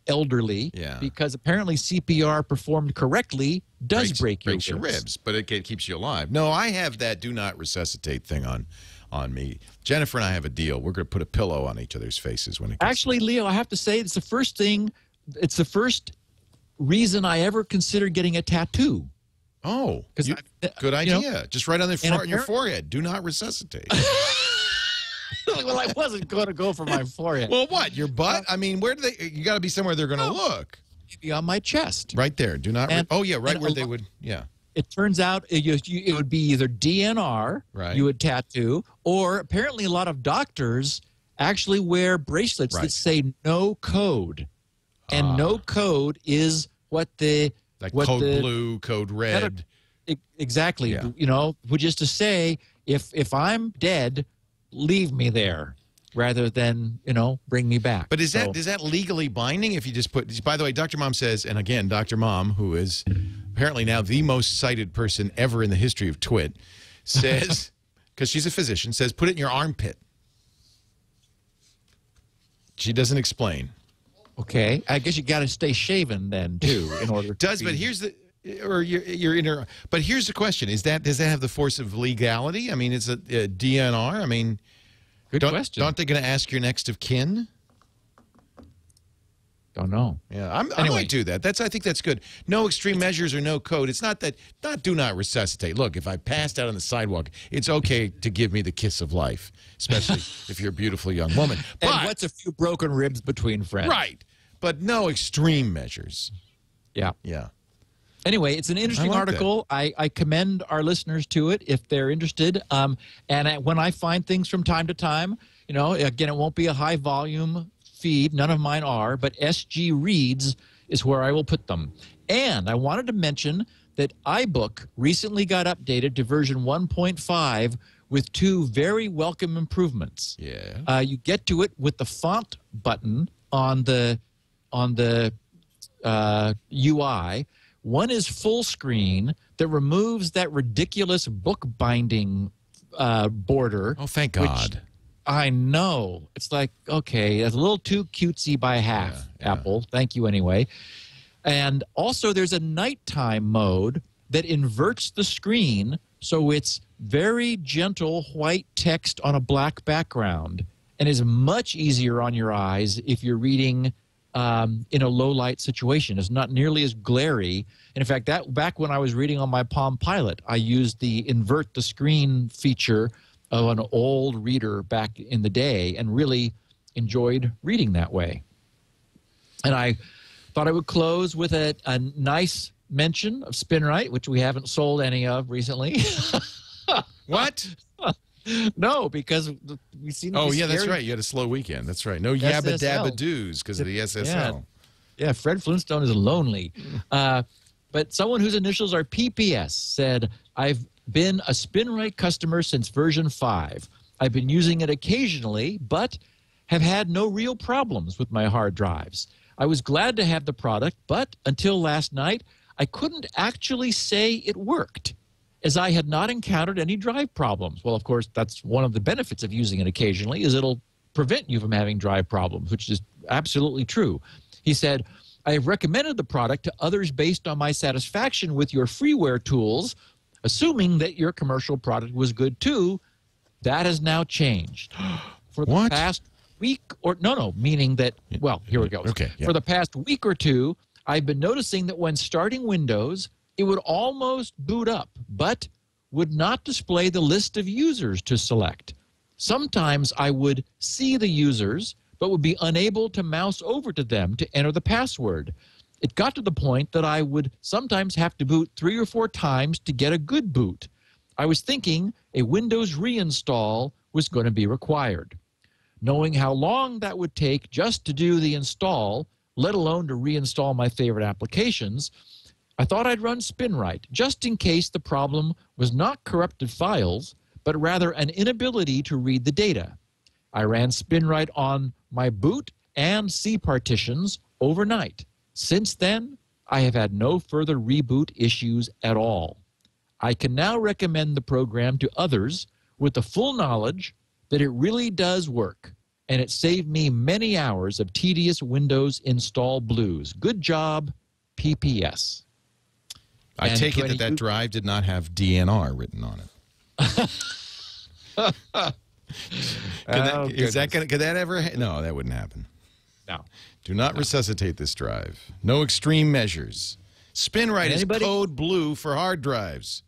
elderly. Yeah. Because apparently CPR performed correctly breaks your ribs. But it keeps you alive. No, I have that do not resuscitate thing on me. Jennifer and I have a deal. We're going to put a pillow on each other's faces when it gets Actually, Leo, I have to say it's the first reason I ever considered getting a tattoo. Oh, good idea. Just right on the front of your forehead. Do not resuscitate. Well, I wasn't going to go for my forehead. Well, what? Your butt? I mean, where do they? You got to be somewhere they're going to look. Maybe on my chest. Right there. Do not. Right where they would. Yeah. It turns out it would be either DNR, right, you would tattoo, or apparently a lot of doctors actually wear bracelets that say no code. And no code is what the... code blue, code red. Exactly. Yeah. Which is to say, if I'm dead, leave me there rather than, bring me back. But is that legally binding if you just put... By the way, Dr. Mom says, and again, Dr. Mom, who is apparently now the most cited person ever in the history of Twit, says, because she's a physician, says put it in your armpit. She doesn't explain. Okay, I guess you got to stay shaven then too in order. But here's the, or you're in her. But here's the question: does that have the force of legality? I mean, it's a DNR. I mean, Good question. Aren't they going to ask your next of kin? Don't know. Yeah, I might do that. I think that's good. No extreme measures or no code. It's not that. Do not resuscitate. Look, if I passed out on the sidewalk, it's okay to give me the kiss of life, especially if you're a beautiful young woman. And what's a few broken ribs between friends? Right, but no extreme measures. Yeah. Yeah. Anyway, it's an interesting article. I commend our listeners to it if they're interested. When I find things from time to time, again, it won't be a high volume feed. None of mine are, but SG Reads is where I will put them. And I wanted to mention that iBook recently got updated to version 1.5 with 2 very welcome improvements. Yeah. You get to it with the font button on the UI. One is full screen that removes that ridiculous book binding border. Oh, thank God. I know. It's like, okay, that's a little too cutesy by half, Apple. Thank you anyway. And also there's a nighttime mode that inverts the screen so it's very gentle white text on a black background and is much easier on your eyes if you're reading in a low light situation. It's not nearly as glary. And in fact, back when I was reading on my Palm Pilot, I used the invert the screen feature of an old reader back in the day and really enjoyed reading that way. And I thought I would close with a nice mention of Spinrite, which we haven't sold any of recently. What? No, because we've seen. Oh, yeah, that's right. You had a slow weekend. That's right. No yabba dabba doos because of the SSL. Yeah, Fred Flintstone is lonely. But someone whose initials are PPS said, I've been a Spinrite customer since version 5. I've been using it occasionally, but have had no real problems with my hard drives. I was glad to have the product, but until last night, I couldn't actually say it worked, as I had not encountered any drive problems. Well, of course, that's one of the benefits of using it occasionally, is it'll prevent you from having drive problems, which is absolutely true. He said, I have recommended the product to others based on my satisfaction with your freeware tools, assuming that your commercial product was good too. That has now changed. For the past week meaning that, well, here we go. Okay, yeah. For the past week or two, I've been noticing that when starting Windows, it would almost boot up, but would not display the list of users to select. Sometimes I would see the users, but would be unable to mouse over to them to enter the password. It got to the point that I would sometimes have to boot 3 or 4 times to get a good boot. I was thinking a Windows reinstall was going to be required. Knowing how long that would take just to do the install, let alone to reinstall my favorite applications, I thought I'd run Spinrite, just in case the problem was not corrupted files, but rather an inability to read the data. I ran Spinrite on my boot and C partitions overnight. Since then, I have had no further reboot issues at all. I can now recommend the program to others with the full knowledge that it really does work, and it saved me many hours of tedious Windows install blues. Good job, PPS. I take it that drive did not have DNR written on it. Could that ever? No, that wouldn't happen. No. Do not resuscitate this drive. No extreme measures. Spinrite is code blue for hard drives.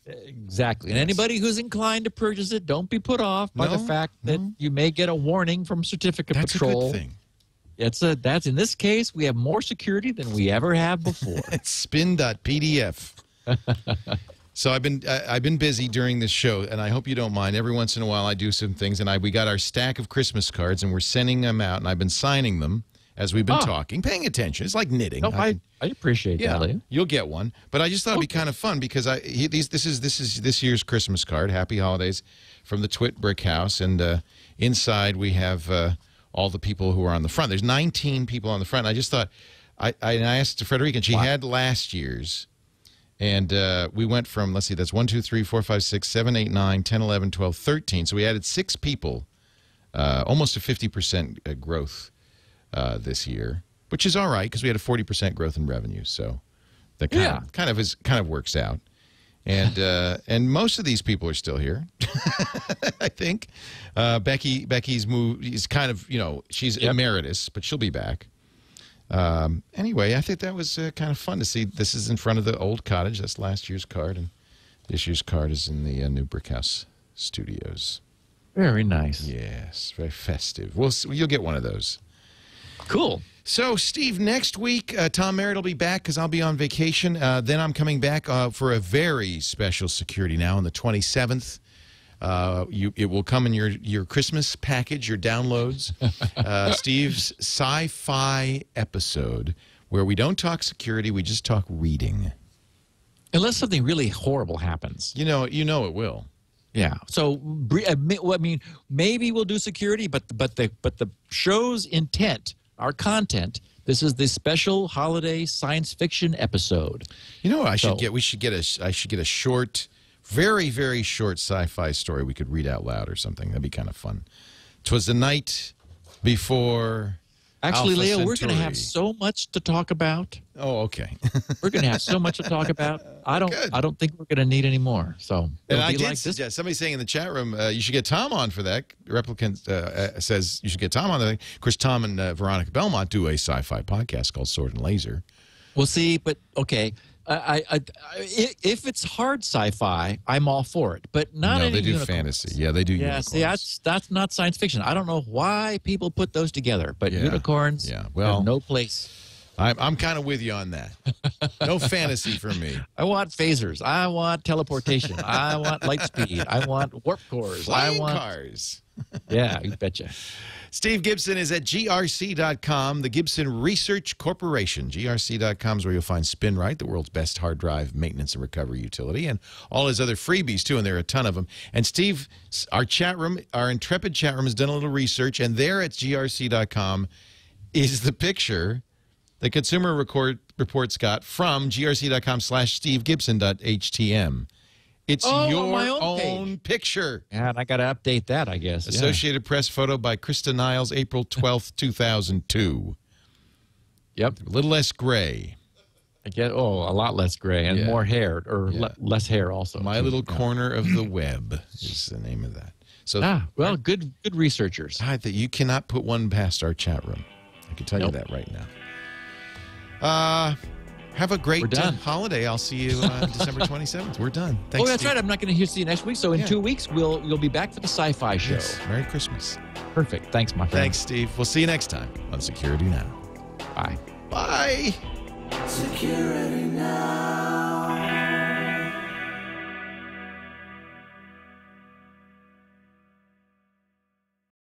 Exactly. And anybody who's inclined to purchase it, don't be put off by the fact that you may get a warning from Certificate Patrol. That's a good thing. That's in this case, we have more security than we ever have before. It's spin.pdf. So I've been busy during this show, and I hope you don't mind. Every once in a while I do some things, and we got our stack of Christmas cards, and we're sending them out, and I've been signing them as we've been talking, paying attention. It's like knitting. No, I appreciate that, Lee. You'll get one. But I just thought it'd be kind of fun because this is this year's Christmas card. Happy holidays from the Twit Brick House, and inside we have all the people who are on the front. There's 19 people on the front. I just thought I asked Frederica, and she had last year's. And we went from, let's see, that's 1, 2, 3, 4, 5, 6, 7, 8, 9, 10, 11, 12, 13. So we added 6 people, almost a 50% growth this year, which is all right because we had a 40% growth in revenue. So that kind of works out. And most of these people are still here, I think. Becky's moved. Is kind of, she's emeritus, but she'll be back. Anyway, I think that was kind of fun to see. This is in front of the old cottage. That's last year's card, and this year's card is in the new Brick House Studios. Very nice. Yes, very festive. You'll get one of those. Cool. So, Steve, next week, Tom Merritt will be back because I'll be on vacation. Then I'm coming back for a very special Security Now on the 27th. It will come in your Christmas package, your downloads. Steve's sci-fi episode where we don't talk security, we just talk reading. Unless something really horrible happens. You know it will. Yeah. So, I mean, maybe we'll do security, but the show's intent, our content, this is the special holiday science fiction episode. You know what I should get? I should get a short, very, very short sci-fi story we could read out loud or something. That'd be kind of fun. 'Twas the night before. Actually, Alpha Leo, we're Centauri. going to have so much to talk about. Oh, okay. We're going to have so much to talk about. I don't think we're going to need any more. So, and I did suggest, somebody saying in the chat room, you should get Tom on for that. Replicant says you should get Tom on that. Of course, Tom and Veronica Belmont do a sci-fi podcast called Sword and Laser. We'll see, but okay. If it's hard sci-fi, I'm all for it. But not no, any they do unicorns. fantasy. Yeah, they do. Yeah, unicorns. see, that's not science fiction. I don't know why people put those together, but unicorns have no place. I'm kind of with you on that. No fantasy for me. I want phasers. I want teleportation. I want light speed. I want warp cores. Flying I want cars. Yeah, you betcha. Steve Gibson is at grc.com, the Gibson Research Corporation. grc.com is where you'll find Spinrite, the world's best hard drive maintenance and recovery utility, and all his other freebies, too, and there are a ton of them. And Steve, our chat room, our intrepid chat room has done a little research, and there at grc.com is the picture the Consumer Reports got from grc.com/stevegibson.htm. It's your my own picture. Yeah, and I got to update that, I guess. Associated Press photo by Krista Niles, April 12th, 2002. Yep. A little less gray. I get a lot less gray and more hair, or less hair also. My Little Corner of the Web is the name of that. So, good researchers. That you cannot put one past our chat room. I can tell you that right now. Have a great holiday. I'll see you December 27th. We're done. Thanks, that's Steve. right. I'm not going to see you next week. So in 2 weeks, you'll be back for the sci-fi show. Yes. Merry Christmas. Perfect. Thanks, my friend. Thanks, Steve. We'll see you next time on Security Now. Bye. Bye. Security Now.